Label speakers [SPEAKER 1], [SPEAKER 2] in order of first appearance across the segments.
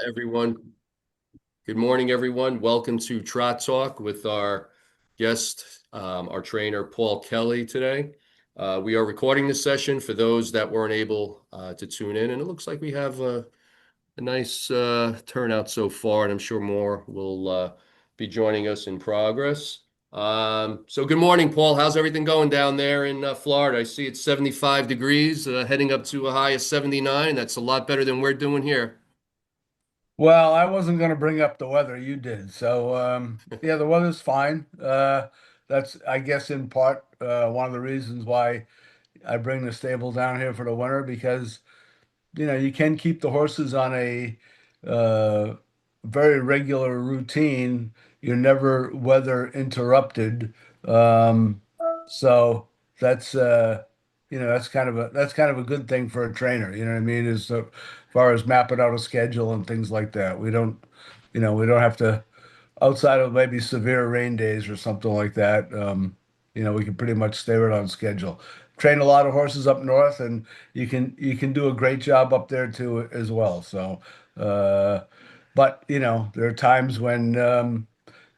[SPEAKER 1] everyone. Good morning, everyone. Welcome to Trot Talk with our guest, our trainer, Paul Kelley, today. We are recording this session for those that weren't able to tune in, and it looks like we have a nice turnout so far, and I'm sure more will be joining us in progress. So, good morning, Paul. How's everything going down there in Florida? I see it's 75 degrees, heading up to a high of 79. That's a lot better than we're doing here.
[SPEAKER 2] Well, I wasn't going to bring up the weather. You did. So, yeah, the weather's fine. That's, I guess, in part one of the reasons why I bring the stable down here for the winter because, you can keep the horses on a uh, very regular routine. You're never weather interrupted. Um, so that's that's kind of a good thing for a trainer. You know what I mean? As far as mapping out a schedule and things like that. We don't have to outside of maybe severe rain days or something like that. We can pretty much stay right on schedule. Train a lot of horses up north, and you can do a great job up there too as well. So, uh, but there are times when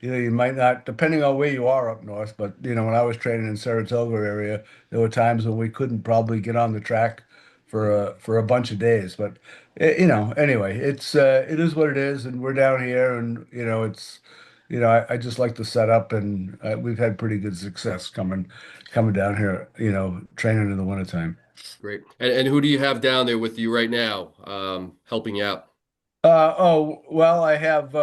[SPEAKER 2] you might not, depending on where you are up north. But when I was training in Saratoga area, there were times when we couldn't probably get on the track for a bunch of days. But anyway, it is what it is, and we're down here, and I just like the setup, and we've had pretty good success coming down here, training in the wintertime.
[SPEAKER 1] Great. And who do you have down there with you right now, helping out?
[SPEAKER 2] Oh, well, I have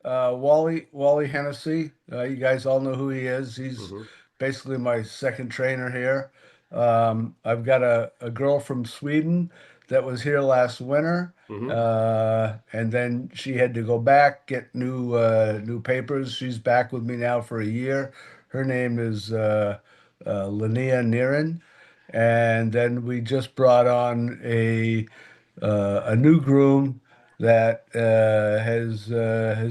[SPEAKER 2] Wally Hennessy. You guys all know who he is. He's
[SPEAKER 1] Hmm.
[SPEAKER 2] basically my second trainer here. I've got a girl from Sweden that was here last winter,
[SPEAKER 1] Hmm.
[SPEAKER 2] and then she had to go back get new papers. She's back with me now for a year. Her name is Linnea Niren, and then we just brought on a new groom that has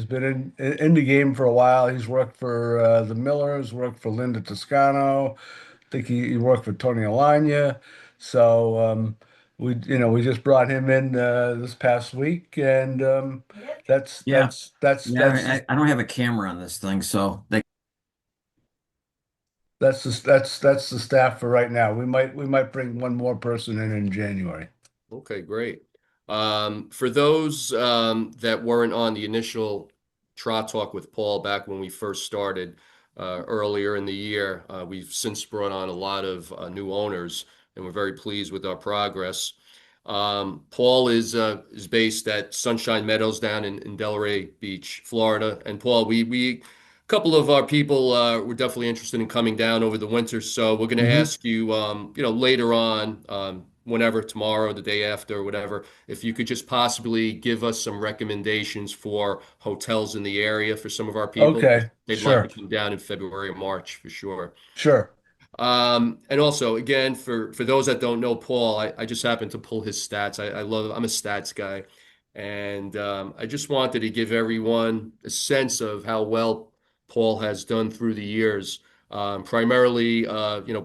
[SPEAKER 2] been in the game for a while. He's worked for the Millers, worked for Linda Toscano. I think he worked for Tony Alagna. So we just brought him in this past week, and that's
[SPEAKER 3] Yeah,
[SPEAKER 2] that's that's
[SPEAKER 3] yeah.
[SPEAKER 2] that's
[SPEAKER 3] I don't have a camera on this thing, so they.
[SPEAKER 2] that's the staff for right now. We might bring one more person in January.
[SPEAKER 1] Okay, great. For those that weren't on the initial Trot Talk with Paul back when we first started earlier in the year, we've since brought on a lot of new owners, and we're very pleased with our progress. Paul is based at Sunshine Meadows down in Delray Beach, Florida. And Paul, we a couple of our people were definitely interested in coming down over the winter, so we're going to
[SPEAKER 2] Hmm.
[SPEAKER 1] ask you, later on, whenever, tomorrow, the day after, whatever, if you could just possibly give us some recommendations for hotels in the area for some of our people.
[SPEAKER 2] Okay,
[SPEAKER 1] They'd like to
[SPEAKER 2] sure,
[SPEAKER 1] come down in February or March for sure.
[SPEAKER 2] sure.
[SPEAKER 1] And also, again, for those that don't know Paul, I just happen to pull his stats. I'm a stats guy, and I just wanted to give everyone a sense of how well Paul has done through the years. Primarily,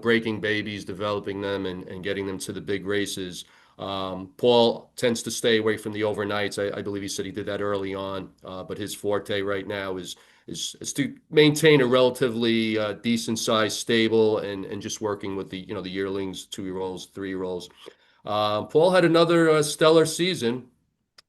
[SPEAKER 1] breaking babies, developing them, and getting them to the big races. Paul tends to stay away from the overnights. I believe he said he did that early on, but his forte right now is to maintain a relatively decent sized stable and just working with the yearlings, 2-year-olds, 3-year-olds. Paul had another stellar season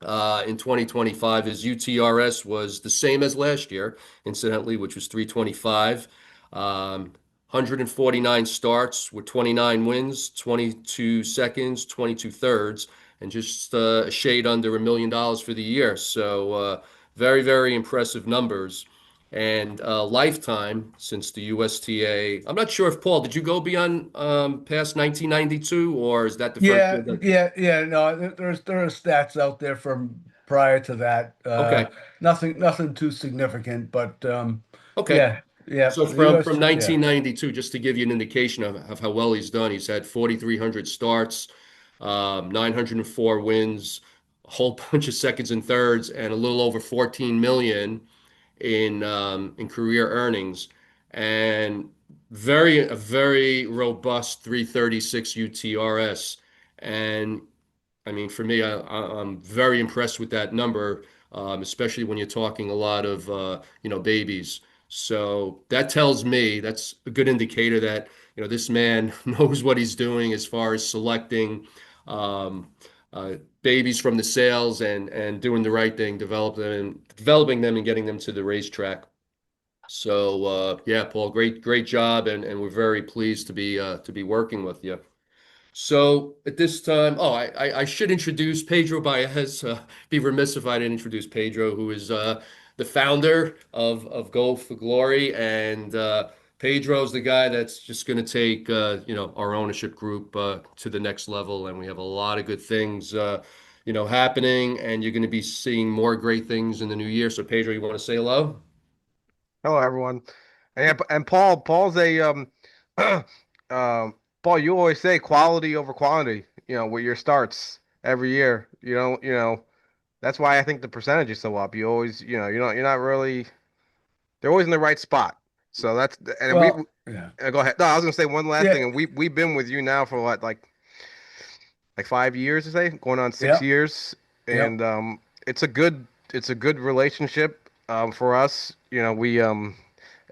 [SPEAKER 1] in 2025. His UTRS was the same as last year, incidentally, which was 325. 149 starts with 29 wins, 22 seconds, 22 thirds, and just a shade under $1 million for the year. So very, very impressive numbers. And lifetime since the USTA. I'm not sure if Paul, did you go beyond past 1992, or is that the first year
[SPEAKER 2] Yeah,
[SPEAKER 1] that?
[SPEAKER 2] yeah, yeah. No, there are stats out there from prior to that.
[SPEAKER 1] Okay,
[SPEAKER 2] Nothing too significant, but
[SPEAKER 1] okay.
[SPEAKER 2] yeah, yeah.
[SPEAKER 1] So
[SPEAKER 2] The
[SPEAKER 1] from
[SPEAKER 2] U.S. Yeah.
[SPEAKER 1] 1992, just to give you an indication of how well he's done, he's had 4,300 starts, 904 wins, a whole bunch of seconds and thirds, and a little over 14 million in career earnings, and a very robust 336 UTRS. And I mean, for me, I'm very impressed with that number, especially when you're talking a lot of babies. So that tells me that's a good indicator that this man knows what he's doing as far as selecting um, babies from the sales and doing the right thing, developing them and getting them to the racetrack. So yeah, Paul, great job, and we're very pleased to be working with you. So at this time, I should introduce Pedro Baez. Be remiss if I didn't introduce Pedro, who is the founder of Go for Glory, and Pedro's the guy that's just going to take our ownership group to the next level, and we have a lot of good things happening, and you're going to be seeing more great things in the new year. So Pedro, you want to say hello?
[SPEAKER 4] Hello, everyone. And Paul's a Paul. You always say quality over quantity. With your starts every year. That's why I think the percentage is so up. You always, you're not really. They're always in the right spot. So that's and we.
[SPEAKER 2] Well, yeah,
[SPEAKER 4] Go ahead. No, I was gonna say one last thing,
[SPEAKER 2] yeah,
[SPEAKER 4] and we've been with you now for what, like 5 years, to say, going on six
[SPEAKER 2] yeah,
[SPEAKER 4] years,
[SPEAKER 2] yeah.
[SPEAKER 4] and it's a good relationship for us. We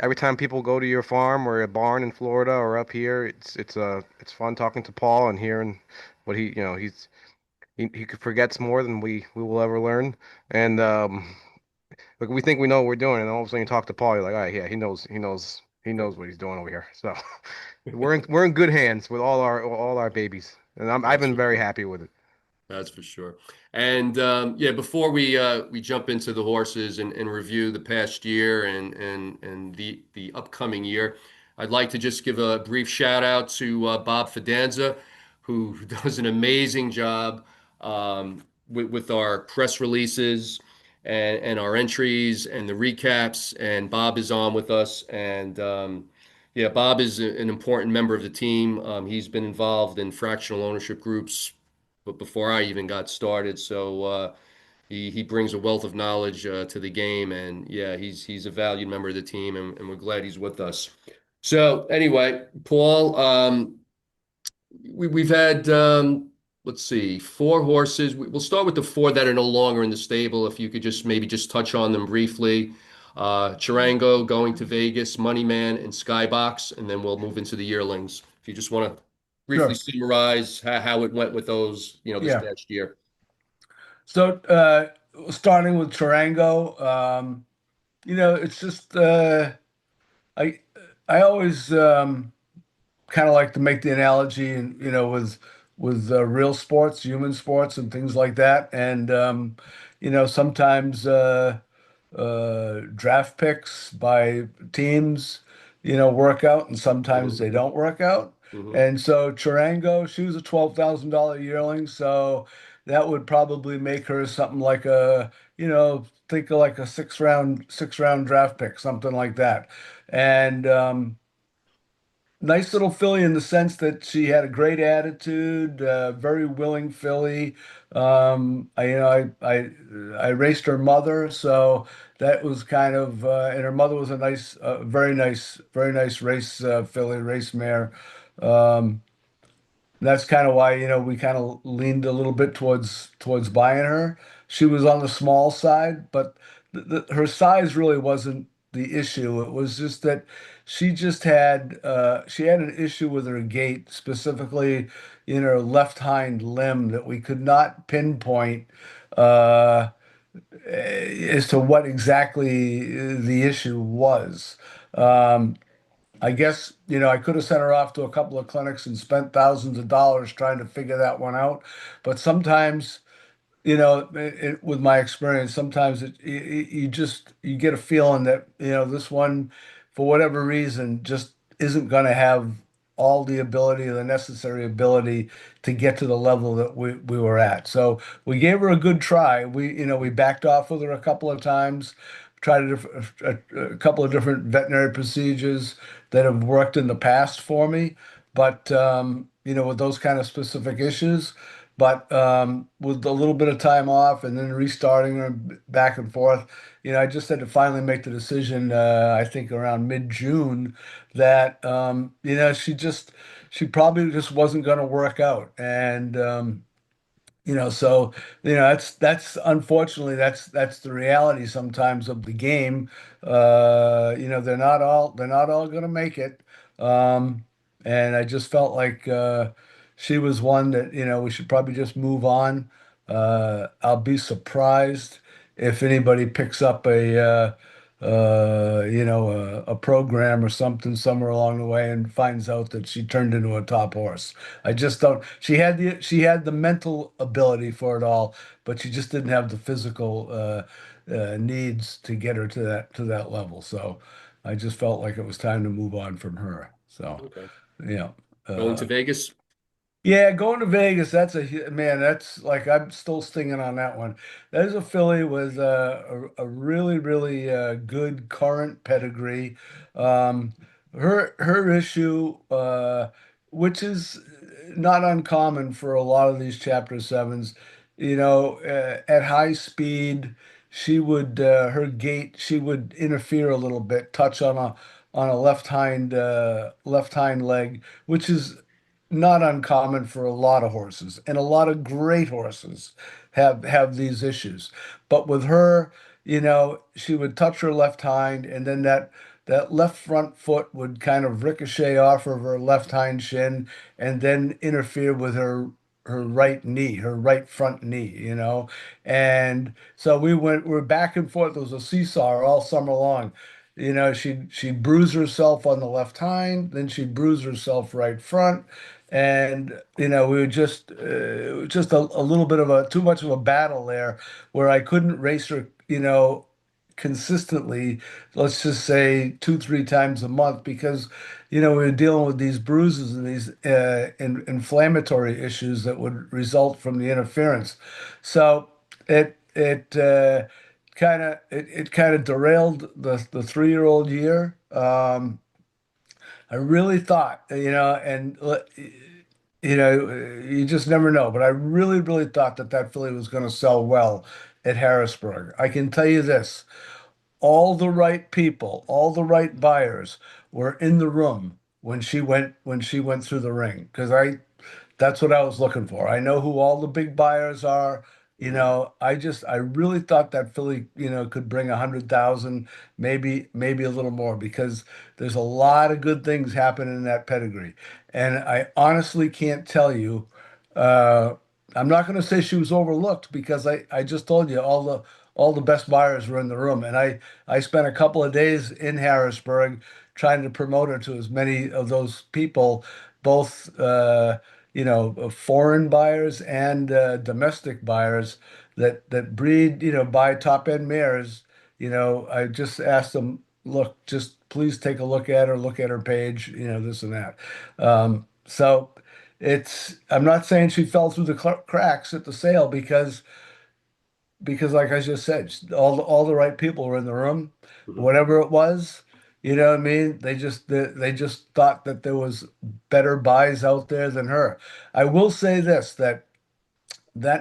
[SPEAKER 4] every time people go to your farm or a barn in Florida or up here, it's fun talking to Paul and hearing what he forgets more than we will ever learn. And like, we think we know what we're doing, and all of a sudden you talk to Paul, you're like, all right, yeah, he knows what he's doing over here. So we're in good hands with all our babies, and I've
[SPEAKER 1] That's
[SPEAKER 4] been
[SPEAKER 1] for
[SPEAKER 4] very
[SPEAKER 1] sure.
[SPEAKER 4] happy with it.
[SPEAKER 1] That's for sure. And yeah, before we jump into the horses and review the past year and the upcoming year, I'd like to just give a brief shout out to Bob Fidanza, who does an amazing job with our press releases and our entries and the recaps. And Bob is on with us. And yeah, Bob is an important member of the team. He's been involved in fractional ownership groups but before I even got started. So he brings a wealth of knowledge to the game, and yeah, he's a valued member of the team, and we're glad he's with us. So anyway, Paul, we've had let's see, four horses. We'll start with the four that are no longer in the stable. If you could just maybe just touch on them briefly. Chirango going to Vegas, Moneyman, and Skybox, and then we'll move into the yearlings. If you just want to briefly
[SPEAKER 2] Sure.
[SPEAKER 1] summarize how it went with those, this
[SPEAKER 2] Yeah.
[SPEAKER 1] past year.
[SPEAKER 2] So, starting with Tarango, it's just I I always kind of like to make the analogy, and with real sports, human sports, and things like that. And sometimes draft picks by teams, work out, and sometimes they
[SPEAKER 1] Hmm.
[SPEAKER 2] don't work out.
[SPEAKER 1] Hmm.
[SPEAKER 2] And so Chirango, she was a $12,000 yearling, so that would probably make her something like think of like a six round draft pick, something like that. And nice little filly in the sense that she had a great attitude, very willing filly. I raced her mother, so that was kind of, and her mother was a nice, very nice race filly, race mare. Um, that's kind of why, we kind of leaned a little bit towards buying her. She was on the small side, but her size really wasn't the issue. It was just that she had an issue with her gait, specifically in her left hind limb that we could not pinpoint as to what exactly the issue was. Um, I guess, I could have sent her off to a couple of clinics and spent thousands of dollars trying to figure that one out. But sometimes, with my experience, sometimes you get a feeling that, this one, for whatever reason, just isn't going to have all the ability, the necessary ability to get to the level that we were at. So we gave her a good try. We backed off with her a couple of times, tried a couple of different veterinary procedures that have worked in the past for me. But, with those kind of specific issues. But with a little bit of time off and then restarting her back and forth, I just had to finally make the decision, I think around mid-June, that, she probably just wasn't going to work out. And So that's unfortunately that's the reality sometimes of the game. They're not all going to make it. Um, and I just felt like she was one that we should probably just move on. I'll be surprised if anybody picks up a program or something somewhere along the way and finds out that she turned into a top horse. I just don't. She had the mental ability for it all, but she just didn't have the physical needs to get her to that level. So I just felt like it was time to move on from her. So
[SPEAKER 1] Okay.
[SPEAKER 2] yeah.
[SPEAKER 1] Going
[SPEAKER 2] Uh,
[SPEAKER 1] to Vegas?
[SPEAKER 2] yeah, going to Vegas, man, that's like I'm still stinging on that one. There's a filly with a really, really good current pedigree. Um, her issue, which is not uncommon for a lot of these chapter sevens, at high speed, her gait, she would interfere a little bit, touch on a left hind leg, which is not uncommon for a lot of horses, and a lot of great horses have these issues. But with her, she would touch her left hind, and then that left front foot would kind of ricochet off of her left hind shin, and then interfere with her right knee, her right front knee. And so we're back and forth. It was a seesaw all summer long. She'd bruise herself on the left hind, then she'd bruise herself right front, and we were just a little bit of a too much of a battle there, where I couldn't race her, consistently, let's just say 2, 3 times a month, because we were dealing with these bruises and these inflammatory issues that would result from the interference. So it kind of derailed the 3-year-old year. I really thought, and you just never know. But I really, really thought that filly was going to sell well at Harrisburg. I can tell you this: all the right people, all the right buyers were in the room when she went through the ring, because that's what I was looking for. I know who all the big buyers are.
[SPEAKER 1] Mhm.
[SPEAKER 2] I really thought that filly, could bring 100,000, maybe a little more, because there's a lot of good things happening in that pedigree. And I honestly can't tell you. Uh, I'm not going to say she was overlooked, because I just told you all the best buyers were in the room, and I spent a couple of days in Harrisburg trying to promote her to as many of those people, both foreign buyers and domestic buyers that breed, buy top end mares. I just asked them, look, just please take a look at her page, this and that. So I'm not saying she fell through the cracks at the sale, because like I just said, all the right people were in the room.
[SPEAKER 1] Mhm.
[SPEAKER 2] Whatever it was, you know what I mean? They just thought that there was better buys out there than her. I will say this, that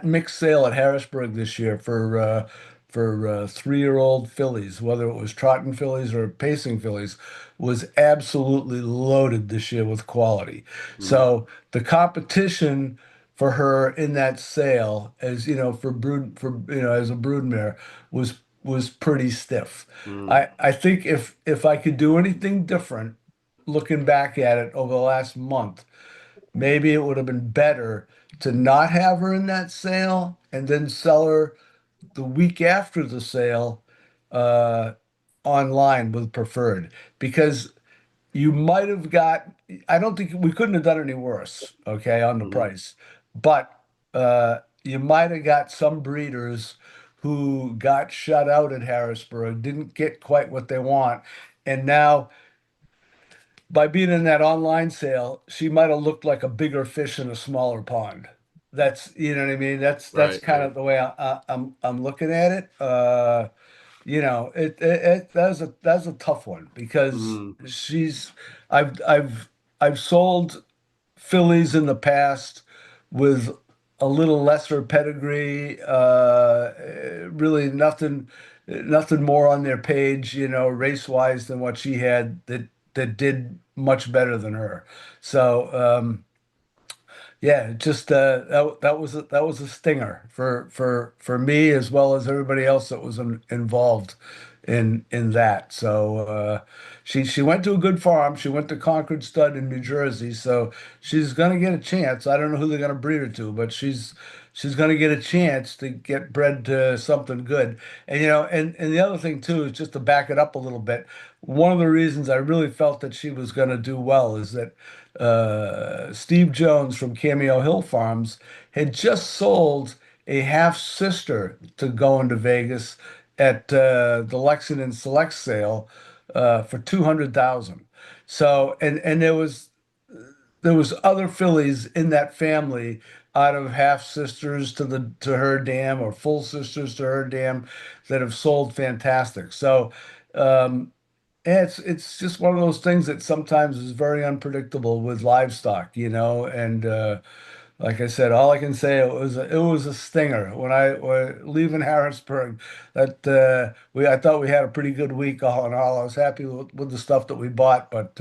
[SPEAKER 2] mixed sale at Harrisburg this year for 3-year-old fillies, whether it was trotting fillies or pacing fillies, was absolutely loaded this year with quality.
[SPEAKER 1] Mhm.
[SPEAKER 2] So the competition for her in that sale, as as a broodmare, was pretty stiff.
[SPEAKER 1] Mhm.
[SPEAKER 2] I think if I could do anything different, looking back at it over the last month, maybe it would have been better to not have her in that sale and then sell her the week after the sale uh, online with preferred, because you might have got, I don't think we couldn't have done any worse, okay, on the
[SPEAKER 1] Mhm.
[SPEAKER 2] price, but you might have got some breeders who got shut out at Harrisburg, didn't get quite what they want, and now by being in that online sale, she might have looked like a bigger fish in a smaller pond. You know what I mean? That's
[SPEAKER 1] Right,
[SPEAKER 2] kind
[SPEAKER 1] right.
[SPEAKER 2] of the way I'm looking at it. That's a tough one, because
[SPEAKER 1] Mhm.
[SPEAKER 2] I've I've I've sold fillies in the past with a little lesser pedigree, really nothing more on their page, race wise, than what she had, that did much better than her. So Yeah, just that was a stinger for me as well as everybody else that was involved in that. So she went to a good farm. She went to Concord Stud in New Jersey, so she's gonna get a chance. I don't know who they're gonna breed her to, but she's gonna get a chance to get bred to something good. And and the other thing too is just to back it up a little bit. One of the reasons I really felt that she was gonna do well is that Steve Jones from Cameo Hill Farms had just sold a half sister to go into Vegas at the Lexington Select sale for 200,000. So and there was other fillies in that family out of half sisters to her dam or full sisters to her dam that have sold fantastic. So yeah, it's just one of those things that sometimes is very unpredictable with livestock, and like I said, all I can say it was a stinger when I were leaving Harrisburg. That I thought we had a pretty good week all in all. I was happy with the stuff that we bought, but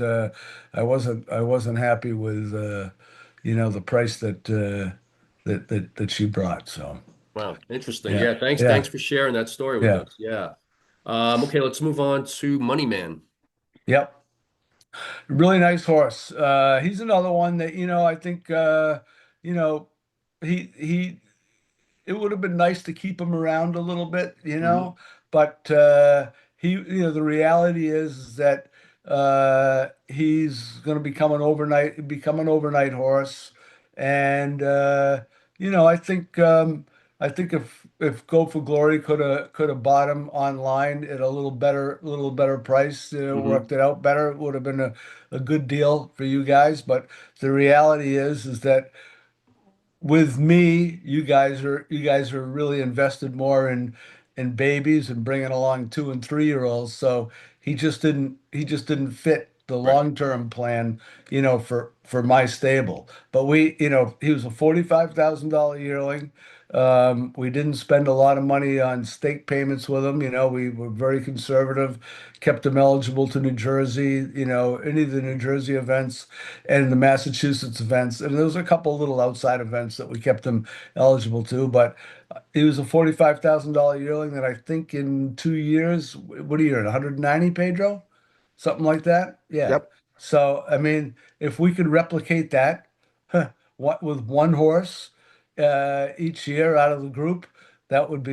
[SPEAKER 2] I wasn't happy with the price that she brought. So
[SPEAKER 1] Wow, interesting.
[SPEAKER 2] yeah,
[SPEAKER 1] Yeah, thanks
[SPEAKER 2] yeah,
[SPEAKER 1] for sharing that story with
[SPEAKER 2] yeah,
[SPEAKER 1] us. Yeah. Okay, let's move on to Money Man.
[SPEAKER 2] yep. Really nice horse. He's another one that, I think, you know, he it would have been nice to keep him around a little bit,
[SPEAKER 1] Hmm.
[SPEAKER 2] but the reality is that he's going to become an overnight horse, and I think if Go for Glory could have bought him online at a little better price,
[SPEAKER 1] Hmm.
[SPEAKER 2] worked it out better, it would have been a good deal for you guys. But the reality is that with me, you guys are really invested more in babies and bringing along 2 and 3 year olds. So he just didn't fit the
[SPEAKER 1] Right.
[SPEAKER 2] long-term plan, for my stable. But he was a $45,000 yearling. We didn't spend a lot of money on stake payments with him. We were very conservative, kept him eligible to New Jersey, any of the New Jersey events and the Massachusetts events. And there was a couple little outside events that we kept him eligible to, but he was a $45,000 yearling that I think in 2 years, what are you at, 190, Pedro? Something like that? Yeah.
[SPEAKER 4] Yep.
[SPEAKER 2] So, I mean, if we could replicate that, what with one horse each year out of the group, that would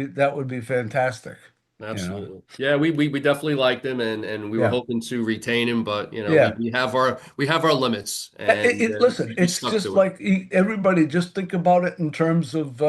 [SPEAKER 2] be fantastic. You know.
[SPEAKER 1] Absolutely. Yeah, we definitely liked him and we were
[SPEAKER 2] Yeah.
[SPEAKER 1] hoping to retain him, but
[SPEAKER 2] Yeah.
[SPEAKER 1] we have our limits and
[SPEAKER 2] Listen,
[SPEAKER 1] we
[SPEAKER 2] it's
[SPEAKER 1] stuck
[SPEAKER 2] just
[SPEAKER 1] to it.
[SPEAKER 2] like everybody just think about it in terms of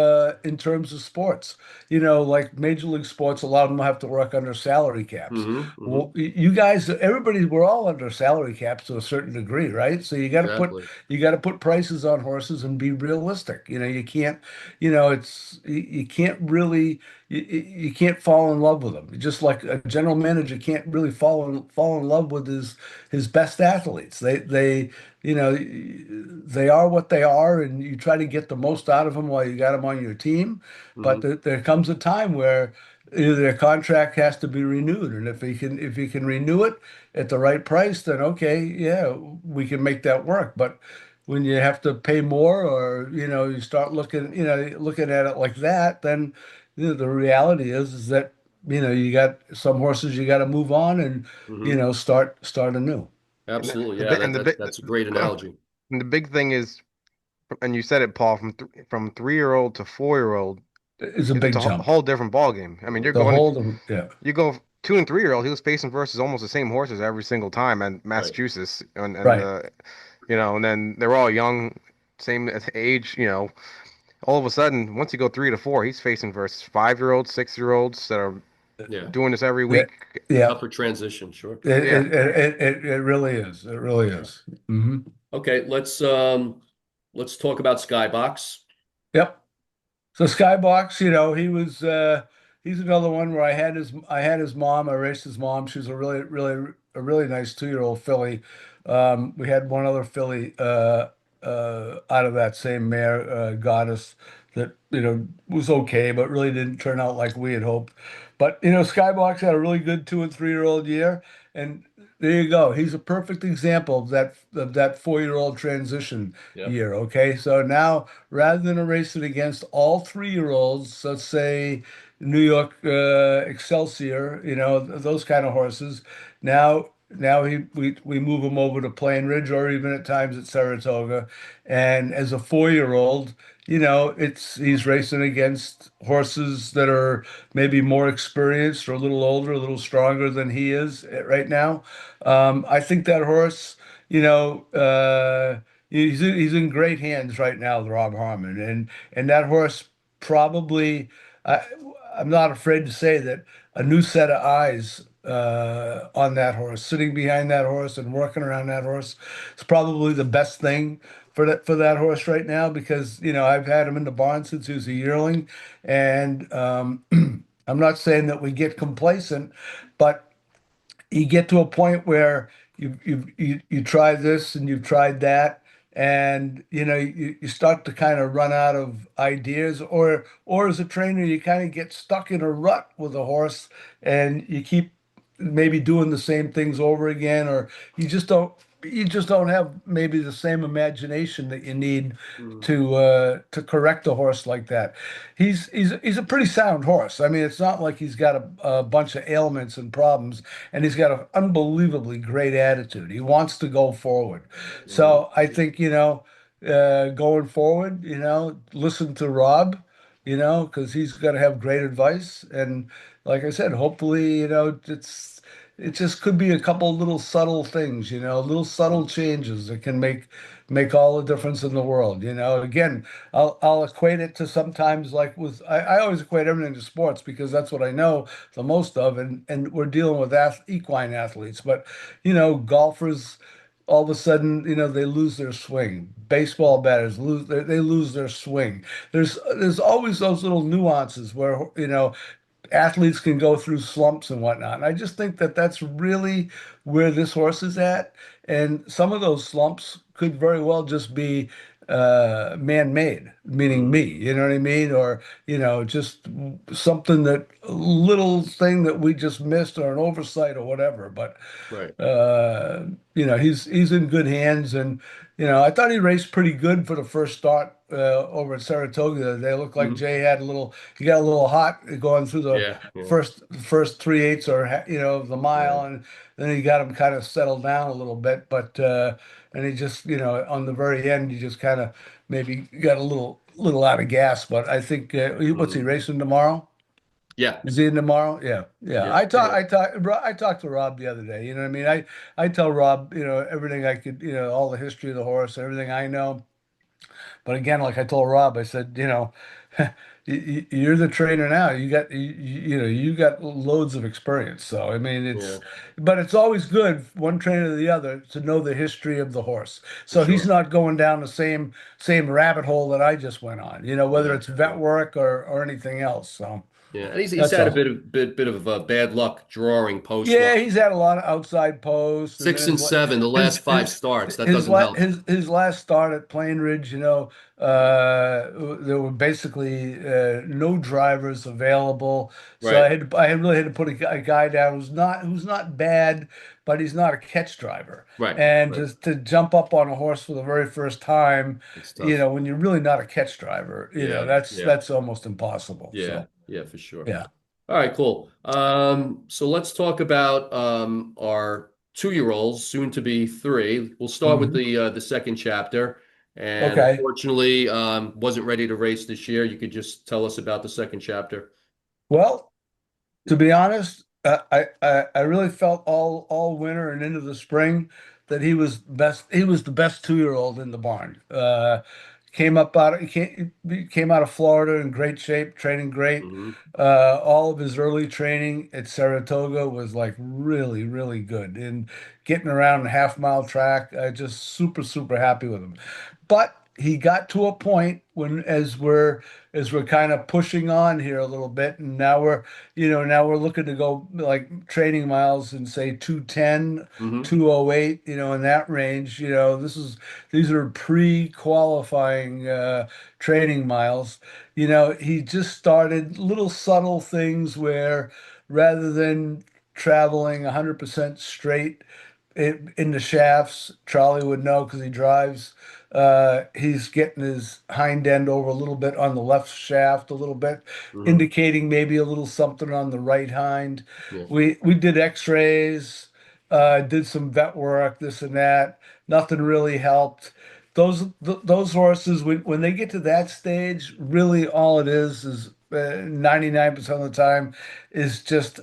[SPEAKER 2] sports. Like Major League Sports, a lot of them have to work under salary caps.
[SPEAKER 1] Hmm. Hmm.
[SPEAKER 2] Well, you guys, everybody, we're all under salary caps to a certain degree, right? So
[SPEAKER 1] Exactly.
[SPEAKER 2] you got to put prices on horses and be realistic. You can't, you can't really you can't fall in love with them. Just like a general manager can't really fall in love with his best athletes. They are what they are, and you try to get the most out of them while you got them on your team. But
[SPEAKER 1] Hmm.
[SPEAKER 2] there comes a time where their contract has to be renewed, and if he can renew it at the right price, then okay, yeah, we can make that work. But when you have to pay more, or you start looking at it like that, then the reality is that you got some horses you got to move on and
[SPEAKER 1] Hmm.
[SPEAKER 2] start anew.
[SPEAKER 4] And
[SPEAKER 1] Absolutely.
[SPEAKER 4] the
[SPEAKER 1] Yeah,
[SPEAKER 4] big and the big
[SPEAKER 1] that's a great analogy.
[SPEAKER 4] and the big thing is, and you said it, Paul, from 3-year-old to 4-year-old,
[SPEAKER 2] It's a
[SPEAKER 4] it's
[SPEAKER 2] big
[SPEAKER 4] a
[SPEAKER 2] jump.
[SPEAKER 4] whole different ball game. I mean,
[SPEAKER 1] Yeah.
[SPEAKER 2] The whole, yeah,
[SPEAKER 4] you go 2 and 3-year-old. He was facing versus almost the same horses every single time, and
[SPEAKER 1] Right.
[SPEAKER 4] Massachusetts, and
[SPEAKER 2] right.
[SPEAKER 4] and then they're all young, same age. All of a sudden, once you go 3 to 4, he's facing versus 5-year-olds, 6-year-olds that are
[SPEAKER 1] Yeah.
[SPEAKER 4] doing this every
[SPEAKER 2] Yeah,
[SPEAKER 4] week.
[SPEAKER 2] yeah.
[SPEAKER 1] Tougher transition, sure.
[SPEAKER 4] Yeah.
[SPEAKER 2] It really is. It really
[SPEAKER 1] Yeah.
[SPEAKER 2] is. Hmm.
[SPEAKER 1] Okay, let's talk about Skybox.
[SPEAKER 2] Yep. So Skybox, he's another one where I had his mom. I raced his mom. She was a really nice 2 year old filly. We had one other filly out of that same mare, Goddess, that was okay, but really didn't turn out like we had hoped. But Skybox had a really good 2 and 3 year old year, and There you go. He's a perfect example of that 4-year-old transition
[SPEAKER 1] Yep.
[SPEAKER 2] year. Okay, so now rather than erase it against all 3-year-olds, let's say New York Excelsior, those kind of horses. Now we move him over to Plain Ridge or even at times at Saratoga, and as a 4-year-old, it's he's racing against horses that are maybe more experienced or a little older, a little stronger than he is right now. I think that horse, you know, uh, he's in great hands right now, Rob Harmon, and that horse probably, I, I'm not afraid to say that a new set of eyes on that horse, sitting behind that horse and working around that horse, is probably the best thing for that horse right now because I've had him in the barn since he was a yearling, and I'm not saying that we get complacent, but you get to a point where you try this and you've tried that, and you start to kind of run out of ideas, or as a trainer you kind of get stuck in a rut with a horse, and you keep maybe doing the same things over again, or you just don't have maybe the same imagination that you need
[SPEAKER 1] Mm.
[SPEAKER 2] to correct a horse like that. He's a pretty sound horse. I mean, it's not like he's got a bunch of ailments and problems, and he's got an unbelievably great attitude. He wants to go forward.
[SPEAKER 1] Mm.
[SPEAKER 2] So I think, going forward, listen to Rob, because he's got to have great advice. And like I said, hopefully, it just could be a couple little subtle things, little subtle
[SPEAKER 1] Mm.
[SPEAKER 2] changes that can make all the difference in the world. Again, I'll equate it to sometimes like I always equate everything to sports because that's what I know the most of, and we're dealing with equine athletes, but golfers all of a sudden, they lose their swing. Baseball batters they lose their swing. There's always those little nuances where athletes can go through slumps and whatnot. And I just think that that's really where this horse is at. And some of those slumps could very well just be man-made, meaning me,
[SPEAKER 1] Mm.
[SPEAKER 2] you know what I mean? Or, just something that a little thing that we just missed or an oversight or whatever. But
[SPEAKER 1] Right.
[SPEAKER 2] uh, he's in good hands, and I thought he raced pretty good for the first start over at Saratoga. They looked like
[SPEAKER 1] Mhm.
[SPEAKER 2] Jay he got a little hot going through the
[SPEAKER 1] Yeah. Yeah.
[SPEAKER 2] first 3/8 or of the
[SPEAKER 1] Yeah.
[SPEAKER 2] mile, and then he got him kind of settled down a little bit. But and he just on the very end, he just kind of maybe got a little out of gas. But I think what's he
[SPEAKER 1] Mm.
[SPEAKER 2] racing tomorrow?
[SPEAKER 1] Yeah.
[SPEAKER 2] Is he in tomorrow? Yeah, yeah.
[SPEAKER 1] Yeah. Yeah.
[SPEAKER 2] I talked to Rob the other day. You know what I mean? I tell Rob, everything I could, all the history of the horse, everything I know. But again, like I told Rob, I said, you're the trainer now. You got loads of experience. So I mean,
[SPEAKER 1] Yeah.
[SPEAKER 2] but it's always good one trainer to the other to know the history of the horse.
[SPEAKER 1] For
[SPEAKER 2] So he's
[SPEAKER 1] sure.
[SPEAKER 2] not going down the same rabbit hole that I just went on. Whether
[SPEAKER 1] Yeah.
[SPEAKER 2] it's vet
[SPEAKER 1] Yeah.
[SPEAKER 2] work or anything else. So
[SPEAKER 1] Yeah. And he's
[SPEAKER 2] that's
[SPEAKER 1] had a
[SPEAKER 2] all.
[SPEAKER 1] bit of bad luck drawing post
[SPEAKER 2] Yeah,
[SPEAKER 1] luck.
[SPEAKER 2] he's had a lot of outside posts, and then
[SPEAKER 1] 6 and 7, the last
[SPEAKER 2] his
[SPEAKER 1] five starts. That
[SPEAKER 2] his
[SPEAKER 1] doesn't
[SPEAKER 2] la
[SPEAKER 1] help.
[SPEAKER 2] his last start at Plain Ridge, there were basically no drivers available, so
[SPEAKER 1] Right.
[SPEAKER 2] I really had to put a guy down who's not bad, but he's not a catch driver,
[SPEAKER 1] Right.
[SPEAKER 2] and
[SPEAKER 1] Right.
[SPEAKER 2] just to jump up on a horse for the very first time,
[SPEAKER 1] It's tough.
[SPEAKER 2] when you're really not a catch driver,
[SPEAKER 1] Yeah.
[SPEAKER 2] that's
[SPEAKER 1] Yeah.
[SPEAKER 2] that's almost impossible.
[SPEAKER 1] Yeah.
[SPEAKER 2] So
[SPEAKER 1] Yeah. For sure.
[SPEAKER 2] yeah.
[SPEAKER 1] All right, cool. So let's talk about our 2-year-olds, soon to be 3. We'll start with
[SPEAKER 2] Mhm.
[SPEAKER 1] the second chapter. And
[SPEAKER 2] Okay.
[SPEAKER 1] unfortunately, wasn't ready to race this year. You could just tell us about the second chapter.
[SPEAKER 2] Well, to be honest, I really felt all winter and into the spring that he was best. He was the best 2-year-old in the barn. He came out of Florida in great shape, training great.
[SPEAKER 1] Hmm.
[SPEAKER 2] All of his early training at Saratoga was like really, really good. And getting around a half-mile track, I just super, super happy with him. But he got to a point when, as we're kind of pushing on here a little bit, and now we're looking to go like training miles and say 210,
[SPEAKER 1] Hmm.
[SPEAKER 2] 208, in that range. These are pre-qualifying training miles. He just started little subtle things where rather than traveling 100% straight in the shafts. Charlie would know because he drives. He's getting his hind end over a little bit on the left shaft, a little bit,
[SPEAKER 1] Hmm.
[SPEAKER 2] indicating maybe a little something on the right hind.
[SPEAKER 1] Yeah.
[SPEAKER 2] We did X-rays, did some vet work, this and that. Nothing really helped. Those horses, when they get to that stage, really all it is 99% of the time is just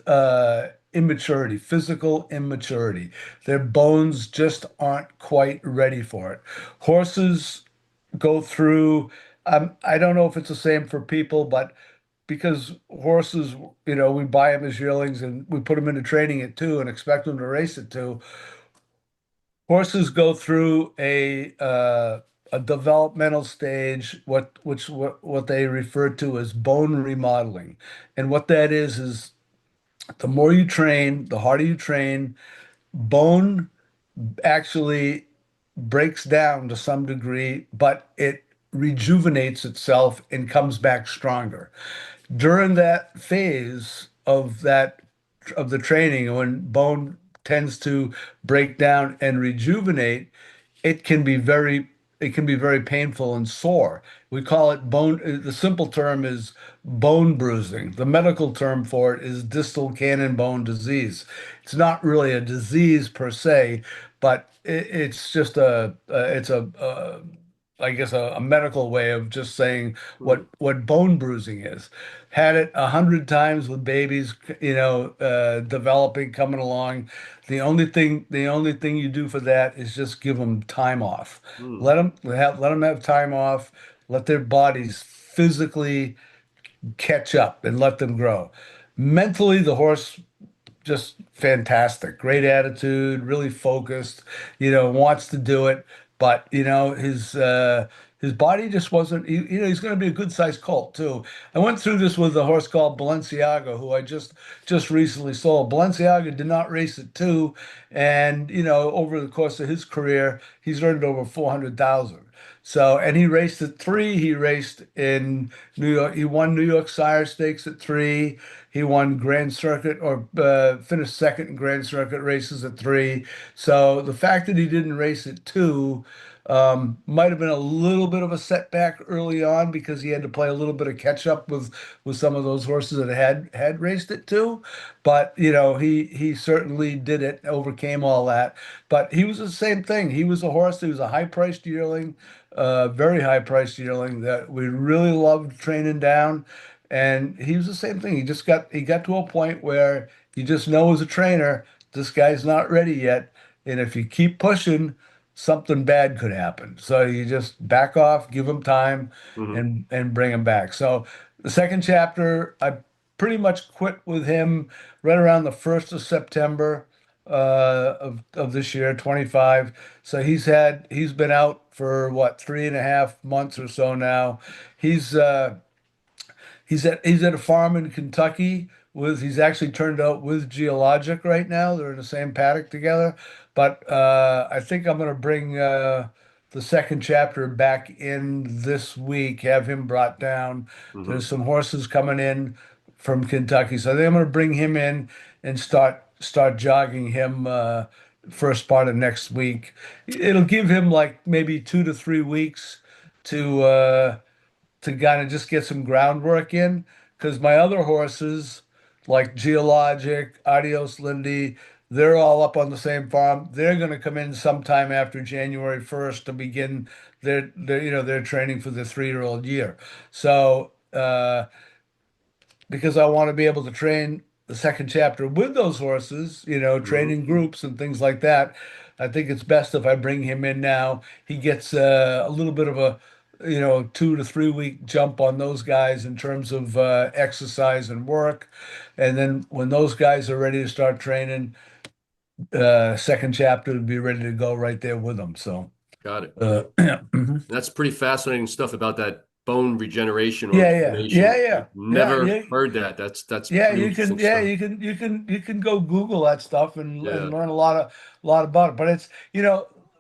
[SPEAKER 2] immaturity, physical immaturity. Their bones just aren't quite ready for it. Horses go through, I don't know if it's the same for people, but because horses, we buy them as yearlings and we put them into training at 2 and expect them to race at 2. Horses go through a developmental stage, what they refer to as bone remodeling. And what that is the more you train, the harder you train, bone actually breaks down to some degree, but it rejuvenates itself and comes back stronger. During that phase of the training, when bone tends to break down and rejuvenate, it can be very painful and sore. We call it bone, the simple term is bone bruising. The medical term for it is distal cannon bone disease. It's not really a disease per se, but it's just it's I guess a medical way of just saying
[SPEAKER 1] Hmm.
[SPEAKER 2] what bone bruising is. Had it 100 times with babies, developing, coming along. The only thing you do for that is just give them time off.
[SPEAKER 1] Hmm.
[SPEAKER 2] Let them have time off. Let their bodies physically catch up and let them grow. Mentally, the horse just fantastic. Great attitude, really focused, wants to do it, but his body just wasn't he's going to be a good sized colt too. I went through this with a horse called Balenciaga who I just recently sold. Balenciaga did not race at 2 and over the course of his career, he's earned over 400,000. So, and he raced at 3. He raced in New York. He won New York Sire Stakes at 3. He won Grand Circuit or finished second in Grand Circuit races at 3. So the fact that he didn't race at 2 might have been a little bit of a setback early on because he had to play a little bit of catch up with some of those horses that had raced at 2. But he certainly did it, overcame all that. But he was the same thing. He was a horse. He was a high priced yearling, very high priced yearling that we really loved training down. And he was the same thing. He got to a point where you just know as a trainer, this guy's not ready yet. And if you keep pushing, something bad could happen. So you just back off, give him time,
[SPEAKER 1] Hmm.
[SPEAKER 2] and bring him back. So the second chapter, I pretty much quit with him right around the 1st of September of this year, 25. So he's been out for what, 3.5 months or so now. He's uh he's at a farm in Kentucky with he's actually turned out with Geologic right now. They're in the same paddock together. But I think I'm gonna bring the second chapter back in this week, have him brought down.
[SPEAKER 1] Hmm.
[SPEAKER 2] There's some horses coming in from Kentucky. So I think I'm gonna bring him in and start jogging him first part of next week. It'll give him like maybe 2 to 3 weeks to kind of just get some groundwork in because my other horses, like Geologic, Adios Lindy, they're all up on the same farm. They're going to come in sometime after January 1st to begin their training for the 3-year-old year. So, because I want to be able to train the second chapter with those horses, training
[SPEAKER 1] Hmm.
[SPEAKER 2] groups and things like that. I think it's best if I bring him in now. He gets a little bit of a, 2 to 3 week jump on those guys in terms of exercise and work. And then when those guys are ready to start training, second chapter would be ready to go right there with them. So,
[SPEAKER 1] Got it.
[SPEAKER 2] yeah, mhm.
[SPEAKER 1] That's pretty fascinating stuff about that bone regeneration or
[SPEAKER 2] Yeah, yeah, yeah,
[SPEAKER 1] rejuvenation.
[SPEAKER 2] yeah,
[SPEAKER 1] I've
[SPEAKER 2] yeah,
[SPEAKER 1] never
[SPEAKER 2] yeah.
[SPEAKER 1] heard that. That's
[SPEAKER 2] Yeah,
[SPEAKER 1] pretty
[SPEAKER 2] you can.
[SPEAKER 1] interesting
[SPEAKER 2] Yeah,
[SPEAKER 1] stuff.
[SPEAKER 2] you can go Google that stuff and
[SPEAKER 1] Yeah.
[SPEAKER 2] learn a lot about it. But it's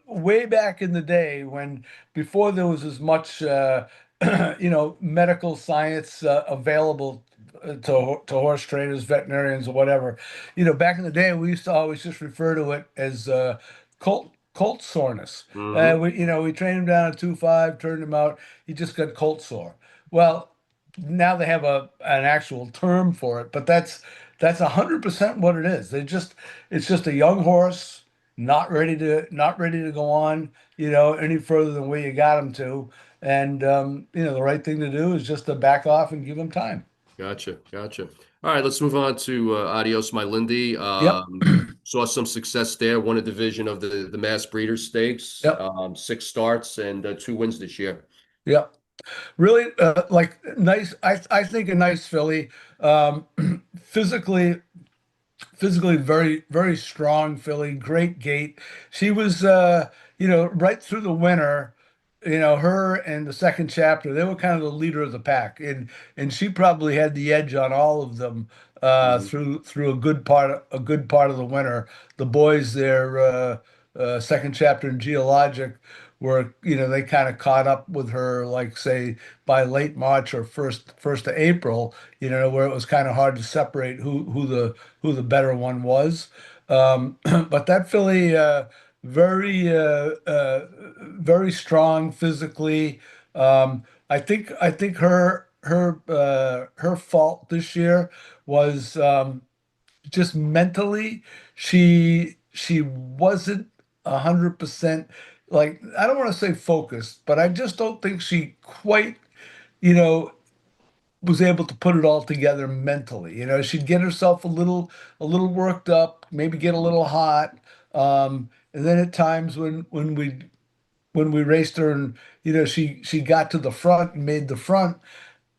[SPEAKER 2] way back in the day when before there was as much medical science available to horse trainers, veterinarians, or whatever. Back in the day, we used to always just refer to it as colt soreness.
[SPEAKER 1] Hmm.
[SPEAKER 2] We trained him down at 2.5, turned him out. He just got colt sore. Well, now they have an actual term for it, but that's 100% what it is. It's just a young horse not ready to go on, any further than where you got him to. And the right thing to do is just to back off and give him time.
[SPEAKER 1] Gotcha, gotcha. All right, let's move on to Adios, my Lindy.
[SPEAKER 2] Yep.
[SPEAKER 1] Saw some success there. Won a division of the Mass Breeders' Stakes.
[SPEAKER 2] Yep.
[SPEAKER 1] 6 starts and 2 wins this year.
[SPEAKER 2] Yep. Really, like nice. I think a nice filly. Um, physically, physically very very strong filly, great gait. She was right through the winter, her and the second chapter, they were kind of the leader of the pack, and she probably had the edge on all of them
[SPEAKER 1] Mhm.
[SPEAKER 2] through a good part of the winter. The boys there, second chapter and Geologic, were, they kind of caught up with her, like, say, by late March or first of April, where it was kind of hard to separate who the better one was. But that filly, very very strong physically. I think her fault this year was just mentally. She wasn't 100%, like, I don't want to say focused, but I just don't think she quite, you know, was able to put it all together mentally. She'd get herself a little worked up, maybe get a little hot. And then at times when we raced her, and she got to the front and made the front,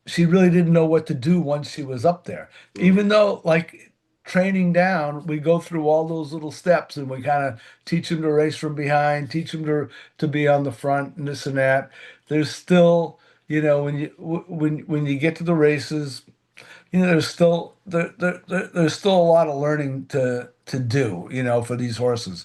[SPEAKER 2] she really didn't know what to do once she was up there.
[SPEAKER 1] Mhm.
[SPEAKER 2] Even though, like, training down, we go through all those little steps and we kind of teach them to race from behind, teach them to be on the front and this and that. There's still, when you get to the races, there's still a lot of learning to do, for these horses.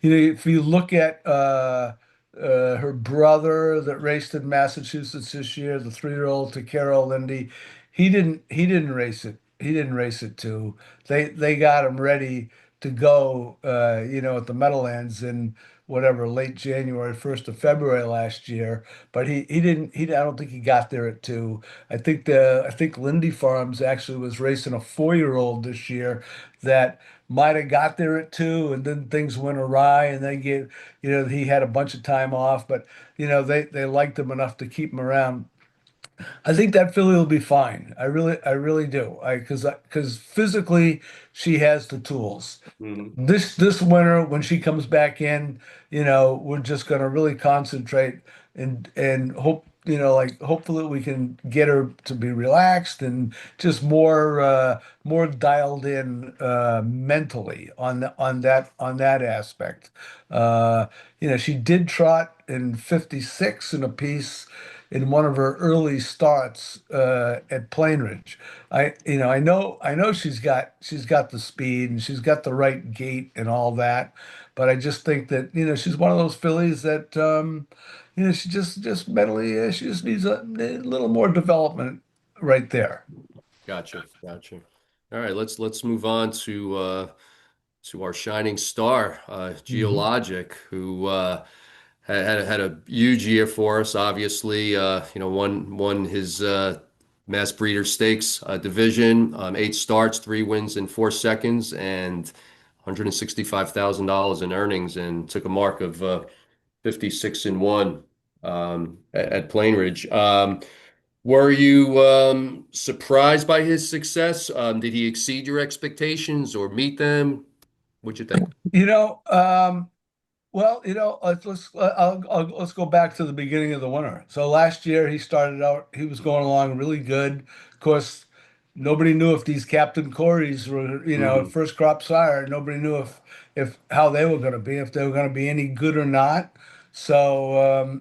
[SPEAKER 2] If you look at her brother that raced in Massachusetts this year, the 3-year-old Takero Lindy, he didn't race it. He didn't race it too. They got him ready to go, at the Meadowlands in whatever, late January, 1st of February last year. But he didn't. I don't think he got there at 2. I think Lindy Farms actually was racing a 4-year-old this year that might have got there at 2, and then things went awry, and he had a bunch of time off, but they liked him enough to keep him around. I think that filly will be fine. I really do. Because physically she has the tools.
[SPEAKER 1] Mhm.
[SPEAKER 2] This winter, when she comes back in, we're just gonna really concentrate and hope, like, hopefully we can get her to be relaxed and just more dialed in mentally on that aspect. She did trot in 56 in a piece in one of her early starts at Plainridge. I know she's got the speed and she's got the right gait and all that, but I just think that she's one of those fillies that she just mentally, she just needs a little more development right there.
[SPEAKER 1] Gotcha, gotcha. All right, let's move on to our shining star,
[SPEAKER 2] Hmm.
[SPEAKER 1] Geologic, who had a huge year for us. Obviously, won his Mass Breeder Stakes division, 8 starts, 3 wins in 4 seconds, and $165,000 in earnings, and took a mark of 56-1 at Plainridge. Were you surprised by his success? Did he exceed your expectations or meet them? What'd you think?
[SPEAKER 2] You know, um, Well, let's go back to the beginning of the winter. So last year he started out, he was going along really good. Of course, nobody knew if these Captain Corys were,
[SPEAKER 1] Hmm.
[SPEAKER 2] first crop sire. Nobody knew if how they were going to be, if they were going to be any good or not. So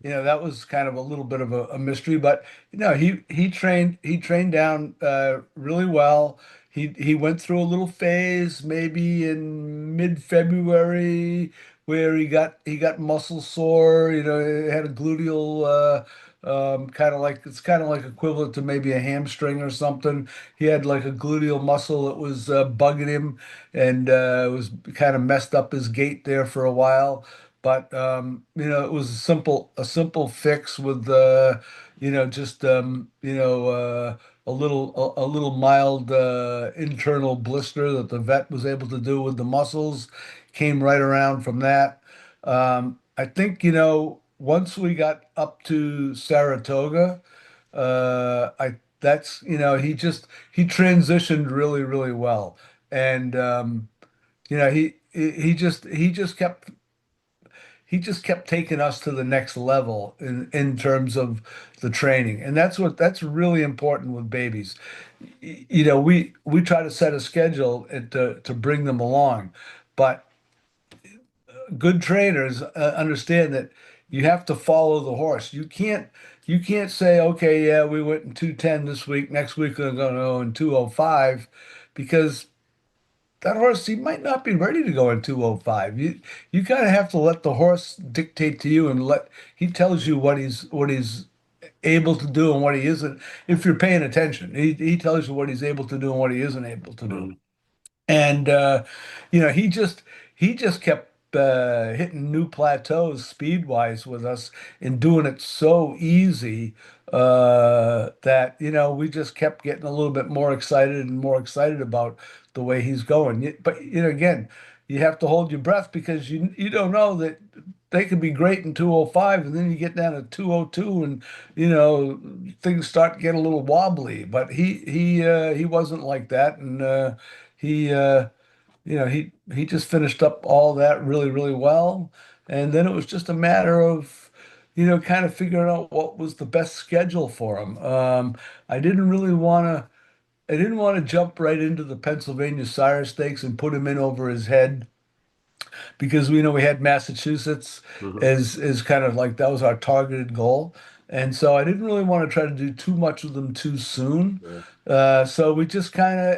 [SPEAKER 2] that was kind of a little bit of a mystery. But he trained down really well. He went through a little phase maybe in mid-February where he got muscle sore, he had a gluteal kind of like it's kind of like equivalent to maybe a hamstring or something. He had like a gluteal muscle that was bugging him, and was kind of messed up his gait there for a while. But it was a simple fix with just a little mild internal blister that the vet was able to do with the muscles. Came right around from that. I think, once we got up to Saratoga, I that's he transitioned really, really well. And he just kept taking us to the next level in terms of the training. And that's really important with babies. We try to set a schedule and to bring them along, but good trainers understand that you have to follow the horse. You can't say, okay, yeah, we went in 210 this week, next week we're going to go in 205, because that horse, he might not be ready to go in 205. You kind of have to let the horse dictate to you, and let he tells you what he's able to do and what he isn't. If you're paying attention, he tells you what he's able to do and what he isn't able to do.
[SPEAKER 1] Mm.
[SPEAKER 2] And he just kept hitting new plateaus speed wise with us, and doing it so easy that we just kept getting a little bit more excited and more excited about the way he's going. But again, you have to hold your breath, because you don't know that they could be great in 205, and then you get down to 202, and things start to get a little wobbly. But he wasn't like that, and he he just finished up all that really, really well. And then it was just a matter of kind of figuring out what was the best schedule for him. I didn't really want to I didn't want to jump right into the Pennsylvania Sire Stakes and put him in over his head, because we had Massachusetts
[SPEAKER 1] Mhm.
[SPEAKER 2] as kind of like that was our targeted goal. And so I didn't really want to try to do too much with them too soon.
[SPEAKER 1] Yeah.
[SPEAKER 2] So we just kind of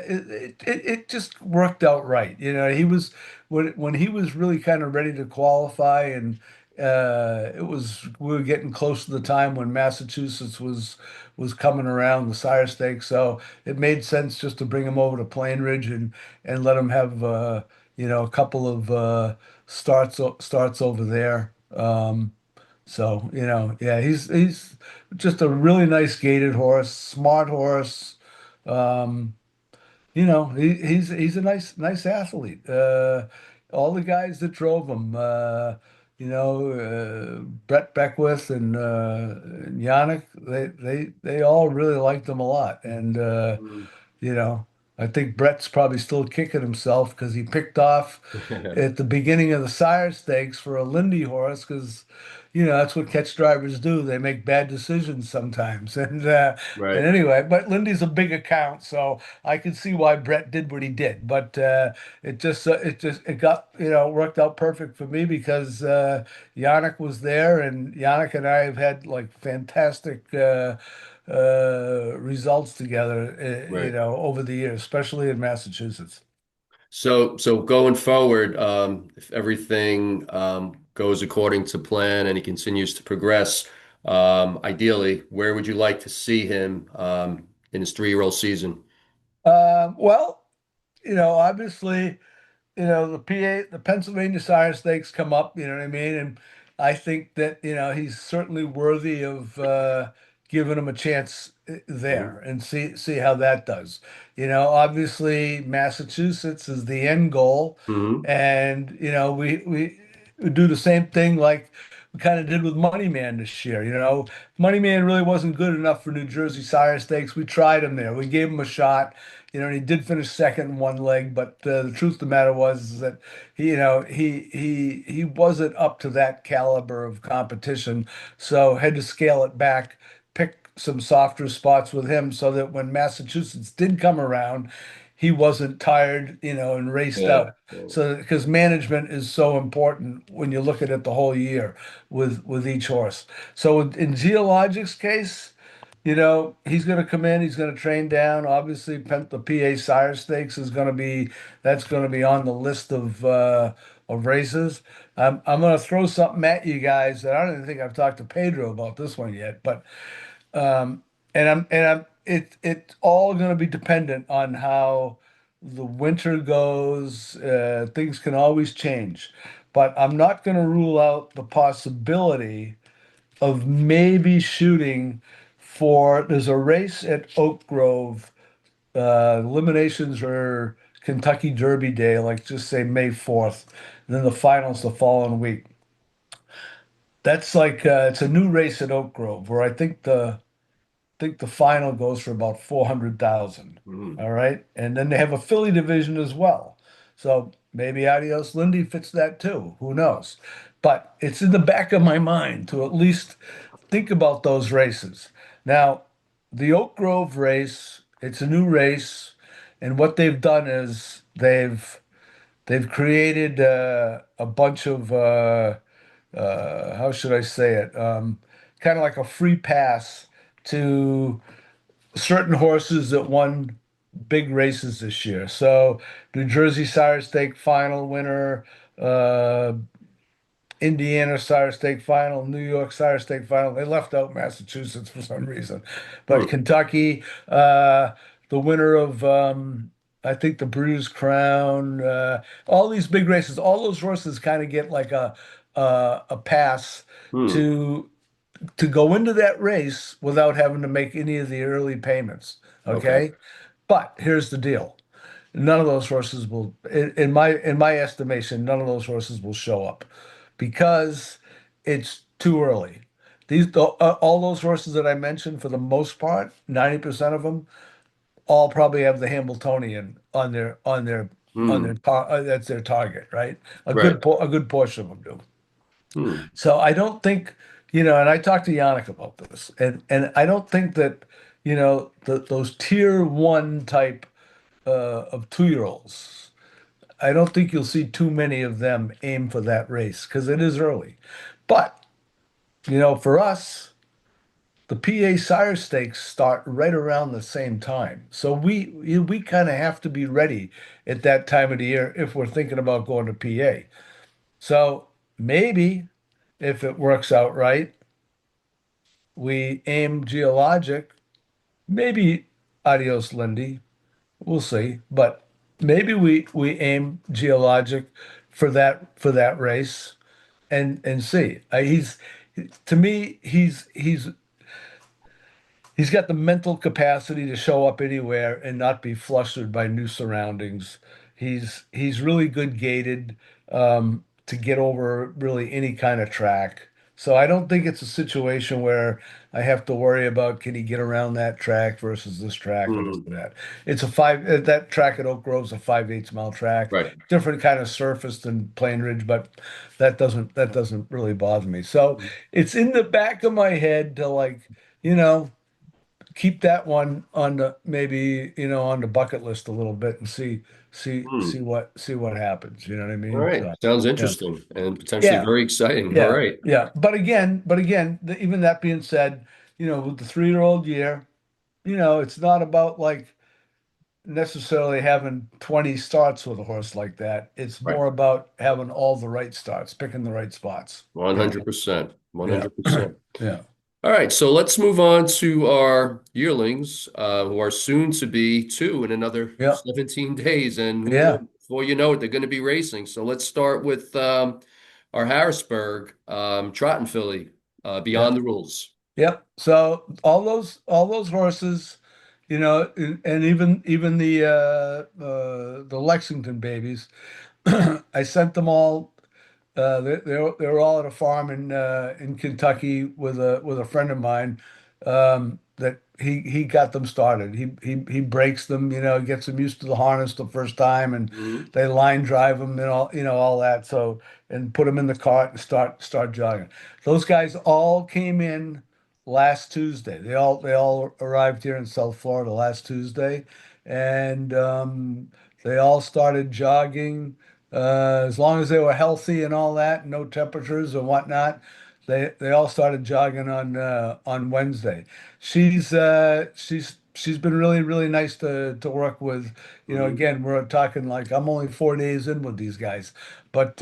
[SPEAKER 2] it just worked out right. He was when he was really kind of ready to qualify, and it was we were getting close to the time when Massachusetts was coming around the Sire Stakes. So it made sense just to bring him over to Plain Ridge, and let him have a couple of starts over there. So yeah, he's just a really nice gaited horse, smart horse. Um, he's a nice athlete. All the guys that drove him, Brett Beckwith and Yannick, they all really liked him a lot. And
[SPEAKER 1] Mm.
[SPEAKER 2] you know, I think Brett's probably still kicking himself because he picked off at the beginning of the Sire Stakes for a Lindy horse, because that's what catch drivers do. They make bad decisions sometimes. And
[SPEAKER 1] Right.
[SPEAKER 2] anyway, but Lindy's a big account, so I can see why Brett did what he did. But it got worked out perfect for me, because Yannick was there, and Yannick and I have had like fantastic results together,
[SPEAKER 1] Right.
[SPEAKER 2] over the years, especially in Massachusetts.
[SPEAKER 1] So going forward, if everything goes according to plan and he continues to progress, ideally, where would you like to see him in his 3-year-old season?
[SPEAKER 2] Well, obviously, the Pennsylvania Sire Stakes come up, you know what I mean? And I think that, he's certainly worthy of giving him a chance there,
[SPEAKER 1] Mhm.
[SPEAKER 2] and see how that does. Obviously Massachusetts is the end goal,
[SPEAKER 1] Mhm.
[SPEAKER 2] and we do the same thing like we kind of did with Moneyman this year. Moneyman really wasn't good enough for New Jersey Sire Stakes. We tried him there. We gave him a shot. And he did finish second in one leg, but the truth of the matter was is that he wasn't up to that caliber of competition, so had to scale it back, pick some softer spots with him, so that when Massachusetts did come around, he wasn't tired, and raced
[SPEAKER 1] Yeah.
[SPEAKER 2] out. So because management is so important when you look at it the whole year with each horse. So in Geologic's case. He's going to come in, he's going to train down. Obviously, the PA Sire Stakes that's going to be on the list of races. I'm going to throw something at you guys that I don't even think I've talked to Pedro about this one yet, but um, it's all going to be dependent on how the winter goes. Things can always change, but I'm not going to rule out the possibility of maybe shooting for. There's a race at Oak Grove. Eliminations are Kentucky Derby Day, like just say May 4th, and then the finals the following week. That's like it's a new race at Oak Grove where I think the final goes for about 400,000.
[SPEAKER 1] Mm.
[SPEAKER 2] All right. And then they have a Philly division as well. So maybe Adios Lindy fits that too. Who knows? But it's in the back of my mind to at least think about those races. Now, the Oak Grove race, it's a new race. And what they've done is they've created a bunch of how should I say it? Kind of like a free pass to certain horses that won big races this year. So New Jersey Sire Stake final winner, uh, Indiana Sire Stake final, New York Sire Stake final. They left out Massachusetts for some reason, but
[SPEAKER 1] Mm.
[SPEAKER 2] Kentucky, the winner of I think the Brews Crown, all these big races, all those horses kind of get like a pass
[SPEAKER 1] Mm.
[SPEAKER 2] to go into that race without having to make any of the early payments.
[SPEAKER 1] Okay.
[SPEAKER 2] Okay. But here's the deal. None of those horses will, in my estimation, none of those horses will show up because it's too early. All those horses that I mentioned, for the most part, 90% of them all probably have the Hambletonian on their
[SPEAKER 1] Mm.
[SPEAKER 2] that's their target, right?
[SPEAKER 1] Right.
[SPEAKER 2] A good portion of them do.
[SPEAKER 1] Mm.
[SPEAKER 2] So I don't think, and I talked to Yannick about this, and I don't think that, those tier one type of 2-year-olds, I don't think you'll see too many of them aim for that race because it is early. But, for us, the PA Sire Stakes start right around the same time. So we kind of have to be ready at that time of the year if we're thinking about going to PA. So maybe if it works out right, we aim geologic, maybe Adios Lindy. We'll see, but maybe we aim geologic for that race and see. To me, he's got the mental capacity to show up anywhere and not be flustered by new surroundings. He's really good gated to get over really any kind of track. So I don't think it's a situation where I have to worry about can he get around that track versus this track or this
[SPEAKER 1] Mm.
[SPEAKER 2] or that. It's that track at Oak Grove's a 5/8 mile track,
[SPEAKER 1] Right.
[SPEAKER 2] different kind of surface than Plain Ridge, but that doesn't really bother me. So it's in the back of my head to like, you know keep that one on the maybe on the bucket list a little bit and see see
[SPEAKER 1] Mm.
[SPEAKER 2] see what see what happens. You know what I
[SPEAKER 1] All
[SPEAKER 2] mean?
[SPEAKER 1] right.
[SPEAKER 2] So
[SPEAKER 1] Sounds
[SPEAKER 2] yeah,
[SPEAKER 1] interesting and potentially
[SPEAKER 2] yeah,
[SPEAKER 1] very exciting. All
[SPEAKER 2] yeah,
[SPEAKER 1] right.
[SPEAKER 2] yeah. But again, even that being said, with the 3-year-old year, it's not about like necessarily having 20 starts with a horse like that. It's
[SPEAKER 1] Right.
[SPEAKER 2] more about having all the right starts, picking the right spots. Yeah,
[SPEAKER 1] 100%.
[SPEAKER 2] yeah,
[SPEAKER 1] 100%.
[SPEAKER 2] yeah,
[SPEAKER 1] All right, so let's move on to our yearlings, who are soon to be two in another
[SPEAKER 2] yeah,
[SPEAKER 1] 17 days. And who knows,
[SPEAKER 2] yeah,
[SPEAKER 1] before you know it, they're going to be racing. So let's start with our Harrisburg Trot and Filly,
[SPEAKER 2] yeah.
[SPEAKER 1] Beyond the Rules.
[SPEAKER 2] Yep. So all those horses, and even the Lexington babies, I sent them all. They were all at a farm in Kentucky with a friend of mine. That he got them started. He breaks them, gets them used to the harness the first time, and
[SPEAKER 1] Mhm.
[SPEAKER 2] they line drive them and all that. So and put them in the cart and start jogging. Those guys all came in last Tuesday. They all arrived here in South Florida last Tuesday, and they all started jogging. As long as they were healthy and all that, no temperatures and whatnot, they all started jogging on Wednesday. She's she's been really, really nice to work with.
[SPEAKER 1] Hmm.
[SPEAKER 2] Again, we're talking like I'm only 4 days in with these guys, but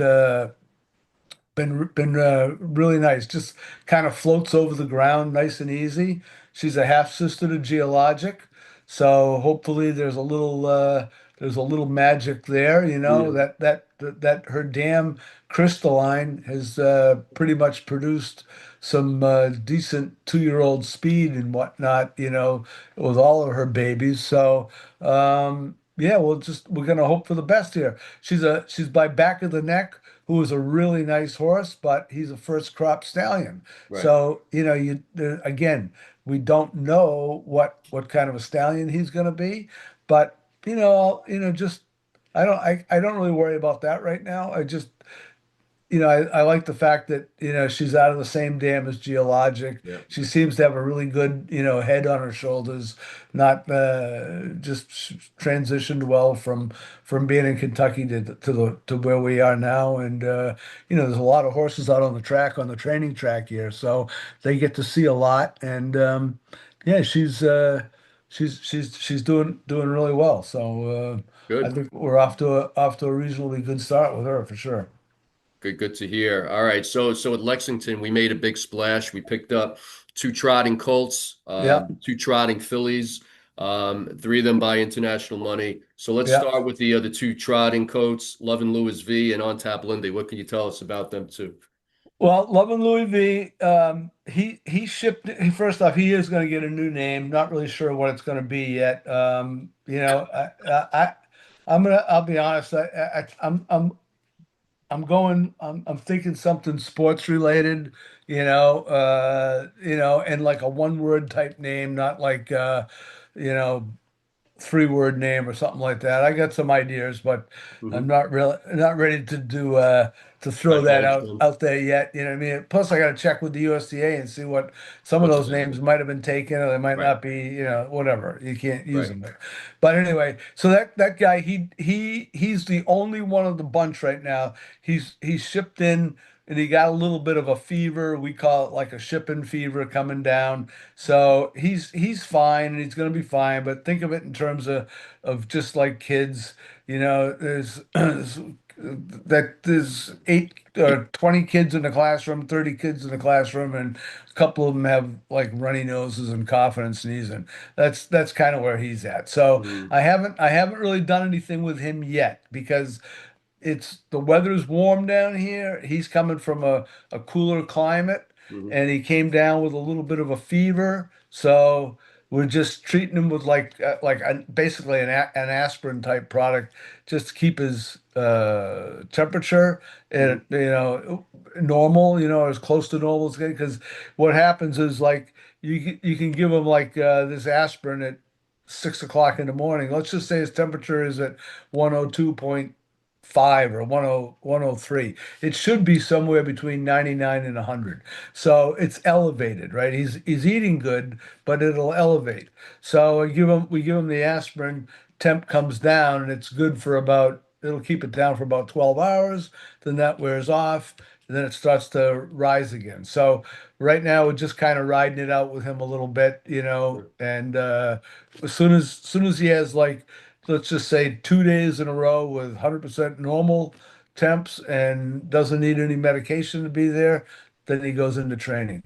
[SPEAKER 2] been really nice. Just kind of floats over the ground, nice and easy. She's a half sister to Geologic, so hopefully there's a little magic there.
[SPEAKER 1] Yeah.
[SPEAKER 2] That her dam crystalline has pretty much produced some decent 2-year-old speed and whatnot. With all of her babies. So yeah, we're gonna hope for the best here. She's by back of the neck, who is a really nice horse, but he's a first crop stallion.
[SPEAKER 1] Right.
[SPEAKER 2] So, again, we don't know what kind of a stallion he's going to be, but just I don't really worry about that right now. I just I like the fact that, she's out of the same dam as Geologic.
[SPEAKER 1] Yeah.
[SPEAKER 2] She seems to have a really good, head on her shoulders, not just transitioned well from being in Kentucky to where we are now. And there's a lot of horses out on the track, on the training track here, so they get to see a lot. And yeah, she's doing really well. So I
[SPEAKER 1] Good.
[SPEAKER 2] think we're off to a reasonably good start with her for sure.
[SPEAKER 1] Good, good to hear. All right, so at Lexington, we made a big splash. We picked up two trotting colts,
[SPEAKER 2] Yeah.
[SPEAKER 1] two trotting fillies, three of them by international money. So let's
[SPEAKER 2] Yeah.
[SPEAKER 1] start with the other two trotting colts, Love and Louis V and On Tap Lindy. What can you tell us about them too?
[SPEAKER 2] Well, Love and Louis V, he shipped. First off, he is going to get a new name. Not really sure what it's going to be yet. I'll be honest. I'm thinking something sports related. And like a one word type name, not like you know, 3 word name or something like that. I got some ideas, but I'm
[SPEAKER 1] Hmm.
[SPEAKER 2] not ready to throw that
[SPEAKER 1] Divulge
[SPEAKER 2] out
[SPEAKER 1] them.
[SPEAKER 2] out there yet. You know what I mean? Plus, I got to check with the USDA and see what some of
[SPEAKER 1] What's
[SPEAKER 2] those names
[SPEAKER 1] available?
[SPEAKER 2] might have been taken, or they might
[SPEAKER 1] Right,
[SPEAKER 2] not be. Whatever. You can't use
[SPEAKER 1] right.
[SPEAKER 2] them there. But anyway, so that guy, he's the only one of the bunch right now. He's shipped in. And he got a little bit of a fever. We call it like a shipping fever coming down. So he's fine and he's going to be fine. But think of it in terms of just like kids. There's 20 kids in the classroom, 30 kids in the classroom, and a couple of them have like runny noses and coughing and sneezing. That's kind of where he's at. So
[SPEAKER 1] Hmm.
[SPEAKER 2] I haven't really done anything with him yet because it's the weather's warm down here. He's coming from a cooler climate,
[SPEAKER 1] Hmm.
[SPEAKER 2] and he came down with a little bit of a fever. So we're just treating him with basically an aspirin type product just to keep his temperature
[SPEAKER 1] Hmm.
[SPEAKER 2] and normal, as close to normal as because what happens is like you can give him like this aspirin at 6 o'clock in the morning. Let's just say his temperature is at 102.5 or 103. It should be somewhere between 99 and 100. So it's elevated, right? He's eating good, but it'll elevate. So we give him the aspirin, temp comes down, and it's good for about it'll keep it down for about 12 hours, then that wears off, and then it starts to rise again. So right now we're just kind of riding it out with him a little bit, and as soon as he has like let's just say 2 days in a row with 100% normal temps and doesn't need any medication to be there, then he goes into training.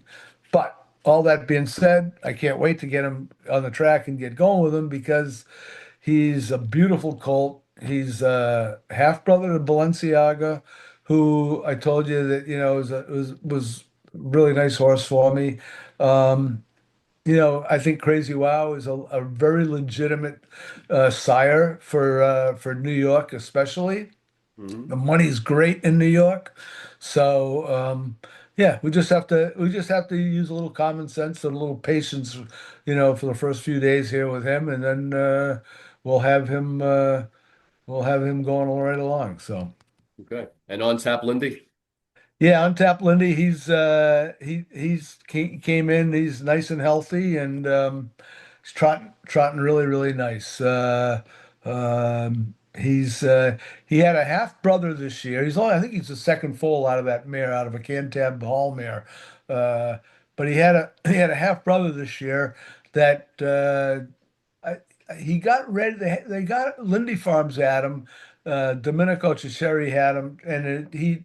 [SPEAKER 2] But all that being said, I can't wait to get him on the track and get going with him because he's a beautiful colt. He's a half brother to Balenciaga, who I told you that was a really nice horse for me. Um, I think Crazy Wow is a very legitimate sire for New York, especially.
[SPEAKER 1] Hmm.
[SPEAKER 2] The money's great in New York, so yeah, we just have to use a little common sense and a little patience, for the first few days here with him, and then we'll have him uh, we'll have him going all right along. So.
[SPEAKER 1] Okay. And On Tap Lindy?
[SPEAKER 2] Yeah, on tap, Lindy. He came in. He's nice and healthy, and he's trotting really really nice. He had a half brother this year. I think he's the second foal out of that mare, out of a Cantab Hall mare. Uh, but he had a half brother this year that he got ready. They got Lindy Farms at him. Domenico Ciceri had him, and he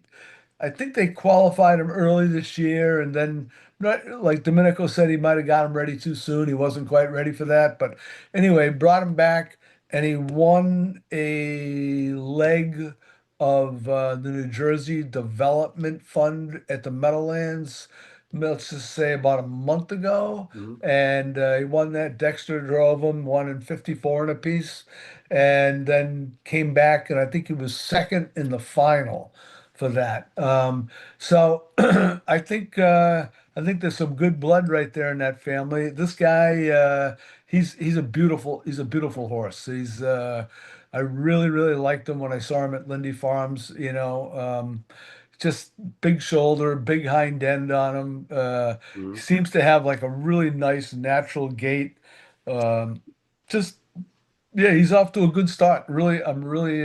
[SPEAKER 2] I think they qualified him early this year, and then like Domenico said, he might have got him ready too soon. He wasn't quite ready for that, but anyway, brought him back, and he won a leg of the New Jersey Development Fund at the Meadowlands. Let's just say about a month ago,
[SPEAKER 1] Mhm.
[SPEAKER 2] and he won that. Dexter drove him, won in 54 and a piece, and then came back, and I think he was second in the final for that. So I think there's some good blood right there in that family. This guy, he's a beautiful horse. I really liked him when I saw him at Lindy Farms. Just big shoulder, big hind end on him. He
[SPEAKER 1] Mhm.
[SPEAKER 2] seems to have like a really nice natural gait. Um, just yeah, he's off to a good start. Really, I'm really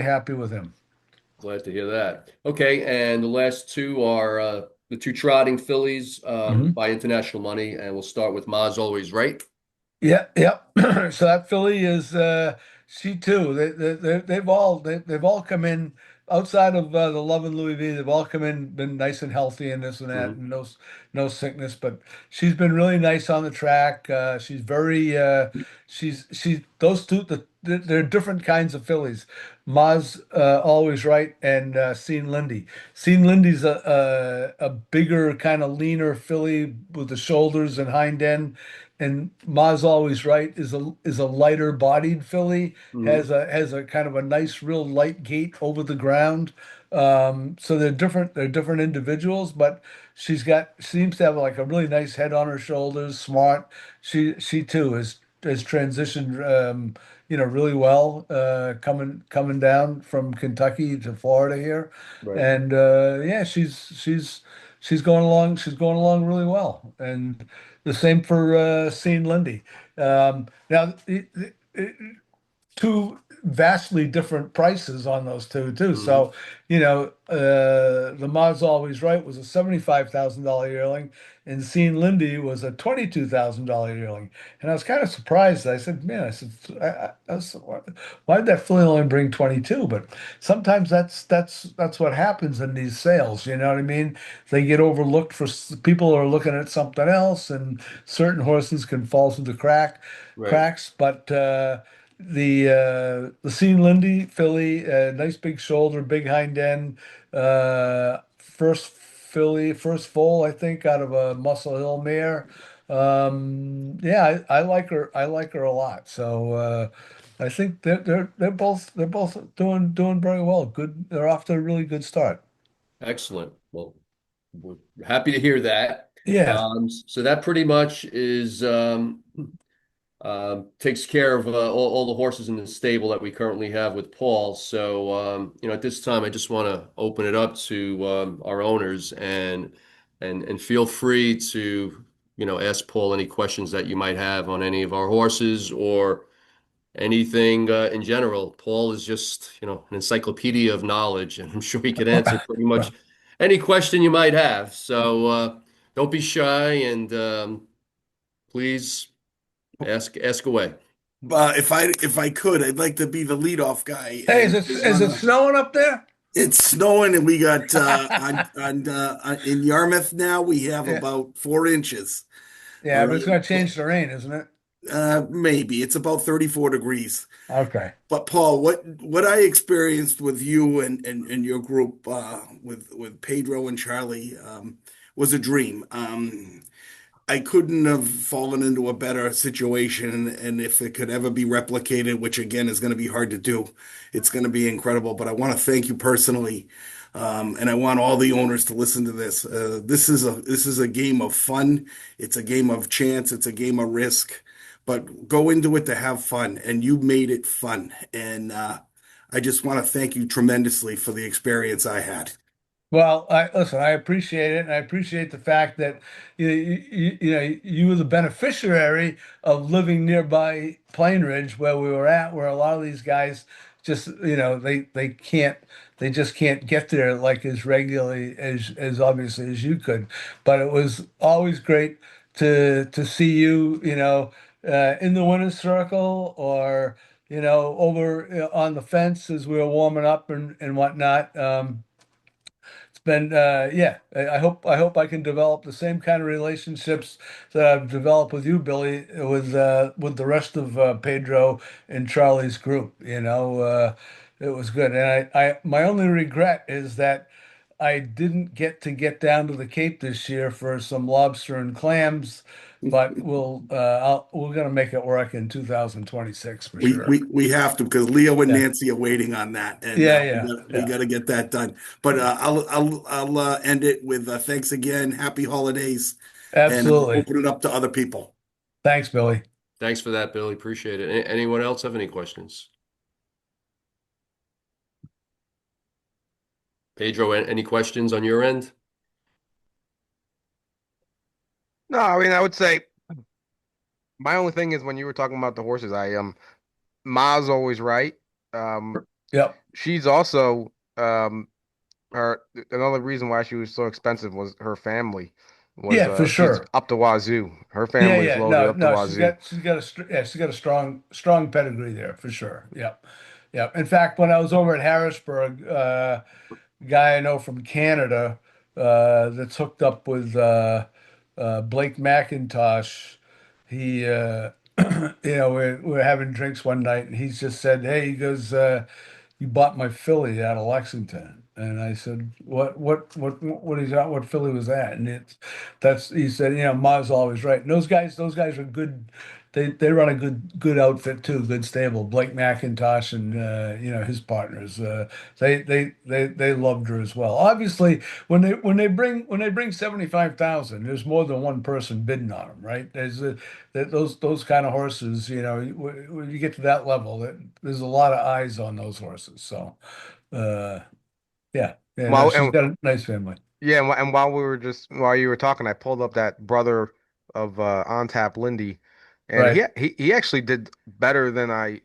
[SPEAKER 2] happy with him.
[SPEAKER 1] Glad to hear that. Okay, and the last two are the two trotting fillies
[SPEAKER 2] Mhm.
[SPEAKER 1] by international money, and we'll start with Maz Always Right.
[SPEAKER 2] Yeah, yeah. So that filly is she too. They've all come in outside of the Love and Louis V. They've all come in, been nice and healthy and this and that,
[SPEAKER 1] Hmm.
[SPEAKER 2] and no sickness. But she's been really nice on the track. She's very she's those two. They're different kinds of fillies. Maz always right, and Seen Lindy. Seen Lindy's a bigger kind of leaner filly with the shoulders and hind end, and Ma's always right is a lighter bodied filly,
[SPEAKER 1] Hmm.
[SPEAKER 2] has a kind of a nice real light gait over the ground. So they're different individuals, but seems to have like a really nice head on her shoulders, smart. She too has transitioned really well, coming down from Kentucky to Florida here.
[SPEAKER 1] Right.
[SPEAKER 2] And yeah, she's going along really well. And the same for Sean Lindy. Now, two vastly different prices on those two too.
[SPEAKER 1] Hmm.
[SPEAKER 2] So, the Mod's Always Right was a $75,000 yearling, and Seeing Lindy was a $22,000 yearling. And I was kind of surprised. I said, "Man," I said, why did that filly only bring 22?" But sometimes that's what happens in these sales. You know what I mean? They get overlooked for people are looking at something else, and certain horses can fall through the
[SPEAKER 1] Right.
[SPEAKER 2] cracks. But the Sean Lindy filly, nice big shoulder, big hind end, first foal, I think, out of a Muscle Hill mare. Yeah, I like her. I like her a lot. So I think they're both doing very well. Good. They're off to a really good start.
[SPEAKER 1] Excellent. Well, we're happy to hear that.
[SPEAKER 2] Yeah.
[SPEAKER 1] So that pretty much is takes care of all the horses in the stable that we currently have with Paul. So, at this time, I just want to open it up to our owners and feel free to, ask Paul any questions that you might have on any of our horses or anything in general. Paul is just, an encyclopedia of knowledge, and I'm sure he could answer pretty much any question you might have. So, don't be shy and please ask away.
[SPEAKER 5] If I could, I'd like to be the leadoff guy,
[SPEAKER 2] Hey,
[SPEAKER 5] and I
[SPEAKER 2] is it
[SPEAKER 5] wanna.
[SPEAKER 2] snowing up there?
[SPEAKER 5] It's snowing, and we got in Yarmouth now. We have
[SPEAKER 2] Yeah.
[SPEAKER 5] about 4 inches. All
[SPEAKER 2] Yeah, but it's
[SPEAKER 5] right,
[SPEAKER 2] going to change to rain, isn't it?
[SPEAKER 5] maybe it's about 34 degrees.
[SPEAKER 2] Okay.
[SPEAKER 5] But Paul, what I experienced with you and your group with Pedro and Charlie was a dream. I couldn't have fallen into a better situation, and if it could ever be replicated, which again is going to be hard to do, it's going to be incredible. But I want to thank you personally, and I want all the owners to listen to this. This is a game of fun. It's a game of chance. It's a game of risk. But go into it to have fun, and you made it fun. And I just want to thank you tremendously for the experience I had.
[SPEAKER 2] Well, listen, I appreciate it, and I appreciate the fact that you were the beneficiary of living nearby Plain Ridge, where we were at, where a lot of these guys just, they just can't get there like as regularly as obviously as you could. But it was always great to see you, in the winner's circle or over on the fence as we were warming up and whatnot. It's been yeah. I hope I can develop the same kind of relationships that I've developed with you, Billy, with the rest of Pedro and Charlie's group. It was good, and I my only regret is that I didn't get down to the Cape this year for some lobster and clams, but we're gonna make it work in 2026 for sure.
[SPEAKER 5] We have to because Leo and
[SPEAKER 2] Yeah,
[SPEAKER 5] Nancy are waiting on that, and
[SPEAKER 2] yeah,
[SPEAKER 5] we
[SPEAKER 2] yeah,
[SPEAKER 5] we
[SPEAKER 2] yeah.
[SPEAKER 5] got to get that done. But I'll end it with thanks again, happy holidays, and I'll
[SPEAKER 2] Absolutely.
[SPEAKER 5] open it up to other people.
[SPEAKER 2] Thanks, Billy.
[SPEAKER 1] Thanks for that, Billy. Appreciate it. Anyone else have any questions? Pedro, any questions on your end?
[SPEAKER 4] No, I mean, I would say my only thing is when you were talking about the horses, Ma's always right. Um,
[SPEAKER 2] Yep.
[SPEAKER 4] she's also her another reason why she was so expensive was her family was
[SPEAKER 2] Yeah, for
[SPEAKER 4] she's
[SPEAKER 2] sure.
[SPEAKER 4] up to wazoo. Her
[SPEAKER 2] Yeah,
[SPEAKER 4] family is
[SPEAKER 2] yeah.
[SPEAKER 4] loaded
[SPEAKER 2] No,
[SPEAKER 4] up to
[SPEAKER 2] no, she's
[SPEAKER 4] wazoo.
[SPEAKER 2] got she's got a yeah, she's got a strong pedigree there for sure. Yep. Yep. In fact, when I was over at Harrisburg, guy I know from Canada that's hooked up with Blake McIntosh. He, we're having drinks one night, and he just said, "Hey," he goes, "You bought my filly out of Lexington." And I said, what is that? What filly was that? And he said, Ma's always right. And those guys are good. They run a good outfit too, good stable. Blake McIntosh and his partners. They loved her as well. Obviously, when they bring 75,000, there's more than one person bidding on them, right? Those kind of horses, when you get to that level, there's a lot of eyes on those horses. So, uh, yeah, yeah, no,
[SPEAKER 4] Well,
[SPEAKER 2] she's got a nice family.
[SPEAKER 4] yeah, and while you were talking, I pulled up that brother of On Tap Lindy, and
[SPEAKER 2] Right.
[SPEAKER 4] he actually did better than I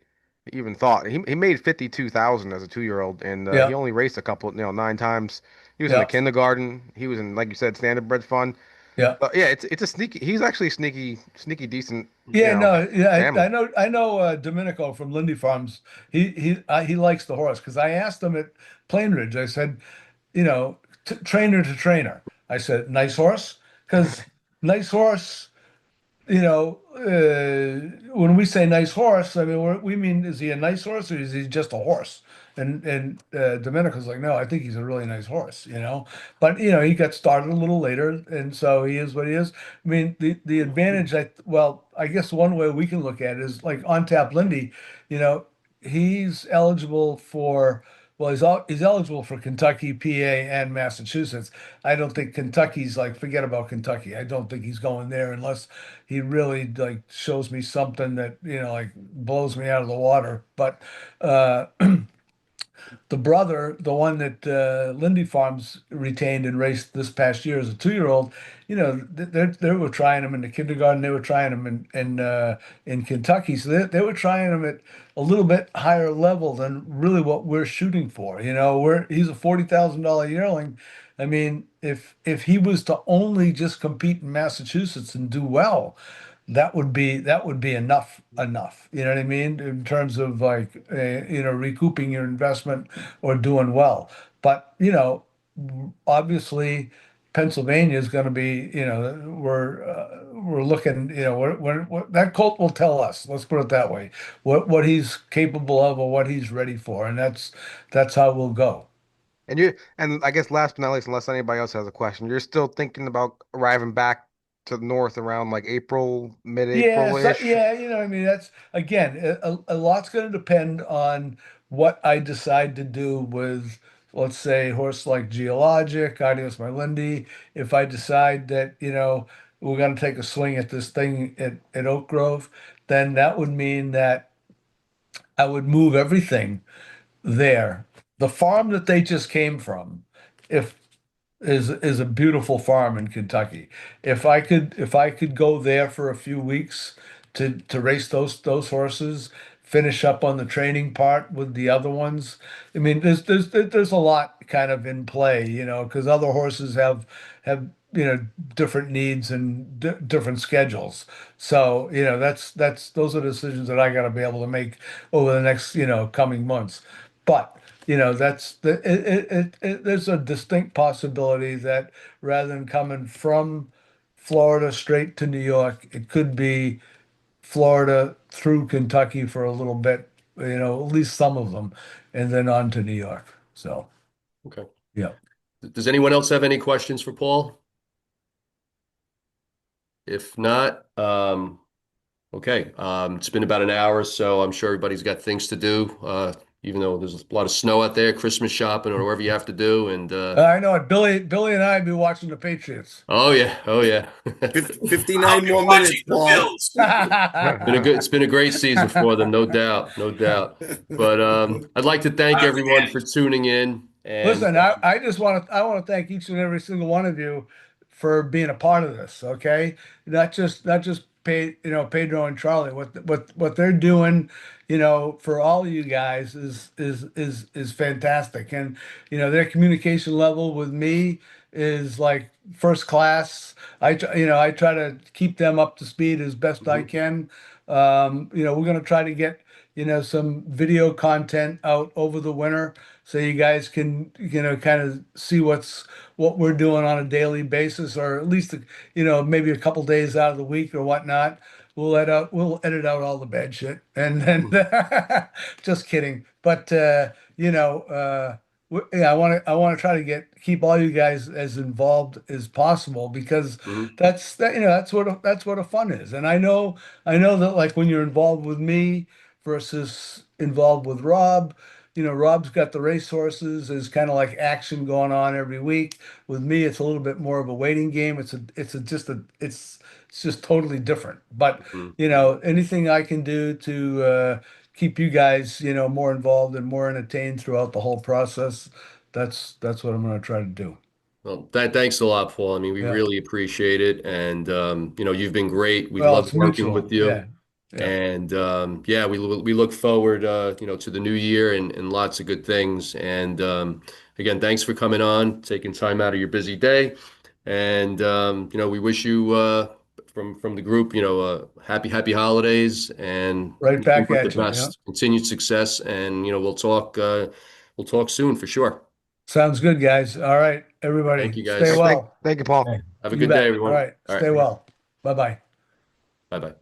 [SPEAKER 4] even thought. He made 52,000 as a 2-year old, and he
[SPEAKER 2] Yeah,
[SPEAKER 4] only raced a couple, 9 times. He was in the
[SPEAKER 2] yeah,
[SPEAKER 4] kindergarten. He was in, like you said, standardbred fun.
[SPEAKER 2] yeah.
[SPEAKER 4] Yeah, it's a sneaky. He's actually sneaky decent,
[SPEAKER 2] Yeah, no, yeah, I
[SPEAKER 4] family.
[SPEAKER 2] know, Domenico from Lindy Farms. He likes the horse because I asked him at Plainridge. I said, trainer to trainer. I said, nice horse, because nice horse. When we say nice horse, I mean we mean is he a nice horse or is he just a horse? And Domenico's like, no, I think he's a really nice horse, But he got started a little later, and so he is what he is. I mean, the advantage, well, I guess one way we can look at it is like on Tap Lindy, you know, he's eligible for. Well, he's eligible for Kentucky, PA, and Massachusetts. I don't think Kentucky's like, forget about Kentucky. I don't think he's going there unless he really like shows me something that like blows me out of the water. But uh the brother, the one that Lindy Farms retained and raced this past year as a 2-year-old, they were trying him in the kindergarten. They were trying him in Kentucky, so they were trying him at a little bit higher level than really what we're shooting for. He's a $40,000 yearling. I mean, if he was to only just compete in Massachusetts and do well, that would be enough. You know what I mean? In terms of like recouping your investment or doing well. But obviously Pennsylvania is going to be, we're looking, that colt will tell us, let's put it that way, what he's capable of or what he's ready for, and that's how we'll go.
[SPEAKER 4] And I guess last but not least, unless anybody else has a question, you're still thinking about arriving back to the north around like April,
[SPEAKER 2] Yeah, so,
[SPEAKER 4] mid-April-ish.
[SPEAKER 2] yeah, I mean, that's again, a lot's going to depend on what I decide to do with, let's say, horse like Geologic, Adios My Lindy. If I decide that, we're going to take a swing at this thing at Oak Grove, then that would mean that I would move everything there. The farm that they just came from, if is a beautiful farm in Kentucky. If I could go there for a few weeks to race those horses, finish up on the training part with the other ones. I mean, there's a lot kind of in play, because other horses have different needs and different schedules. So, those are decisions that I got to be able to make over the next, coming months. But, there's a distinct possibility that rather than coming from Florida straight to New York, it could be Florida through Kentucky for a little bit, at least some of them, and then on to New York. So,
[SPEAKER 1] Okay.
[SPEAKER 2] yeah.
[SPEAKER 1] Does anyone else have any questions for Paul? If not, okay. It's been about an hour, so I'm sure everybody's got things to do. Even though there's a lot of snow out there, Christmas shopping or whatever you have to do. And
[SPEAKER 2] I know it. Billy and I have been watching the Patriots.
[SPEAKER 1] oh yeah, oh yeah.
[SPEAKER 5] 59 more minutes, Paul.
[SPEAKER 1] It's been a great season for them, no doubt, no doubt. But I'd like to thank everyone for tuning in. And
[SPEAKER 2] Listen, I want to thank each and every single one of you for being a part of this. Okay, not just Pedro and Charlie. What they're doing, for all of you guys is fantastic, and their communication level with me is like first class. I try to keep them up to speed as best I
[SPEAKER 1] Mhm,
[SPEAKER 2] can. We're gonna try to get some video content out over the winter so you guys can kind of see what we're doing on a daily basis, or at least maybe a couple days out of the week or whatnot. We'll edit out all the bad shit, and then
[SPEAKER 1] mhm,
[SPEAKER 2] just kidding. But yeah, I want to try to keep all you guys as involved as possible, because
[SPEAKER 1] mhm,
[SPEAKER 2] that's what a fun is. And I know that, like, when you're involved with me versus involved with Rob, Rob's got the racehorses. There's kind of like action going on every week. With me, it's a little bit more of a waiting game. It's just totally different. But
[SPEAKER 1] mhm.
[SPEAKER 2] anything I can do to keep you guys, more involved and more entertained throughout the whole process, that's what I'm going to try to do.
[SPEAKER 1] Well, thanks a lot, Paul. I mean, we
[SPEAKER 2] Yeah.
[SPEAKER 1] really appreciate it, and you've been great. We've
[SPEAKER 2] Well,
[SPEAKER 1] loved
[SPEAKER 2] it's
[SPEAKER 1] working
[SPEAKER 2] mutual.
[SPEAKER 1] with
[SPEAKER 2] Yeah.
[SPEAKER 1] you.
[SPEAKER 2] Yeah.
[SPEAKER 1] And yeah, we look forward, to the new year and lots of good things. And again, thanks for coming on, taking time out of your busy day. And we wish you from the group, happy holidays and
[SPEAKER 2] Right
[SPEAKER 1] nothing
[SPEAKER 2] back
[SPEAKER 1] but the
[SPEAKER 2] at you. Yeah.
[SPEAKER 1] best, continued success. And we'll talk soon for sure.
[SPEAKER 2] Sounds good, guys. All right,
[SPEAKER 1] Thank
[SPEAKER 2] everybody,
[SPEAKER 1] you,
[SPEAKER 2] stay
[SPEAKER 1] guys.
[SPEAKER 4] Thank,
[SPEAKER 2] well.
[SPEAKER 4] thank you, Paul.
[SPEAKER 2] Okay.
[SPEAKER 1] Have a
[SPEAKER 2] You
[SPEAKER 1] good day,
[SPEAKER 2] bet. All
[SPEAKER 1] everyone.
[SPEAKER 2] right,
[SPEAKER 1] All right.
[SPEAKER 2] stay well. Bye bye.
[SPEAKER 1] Bye bye.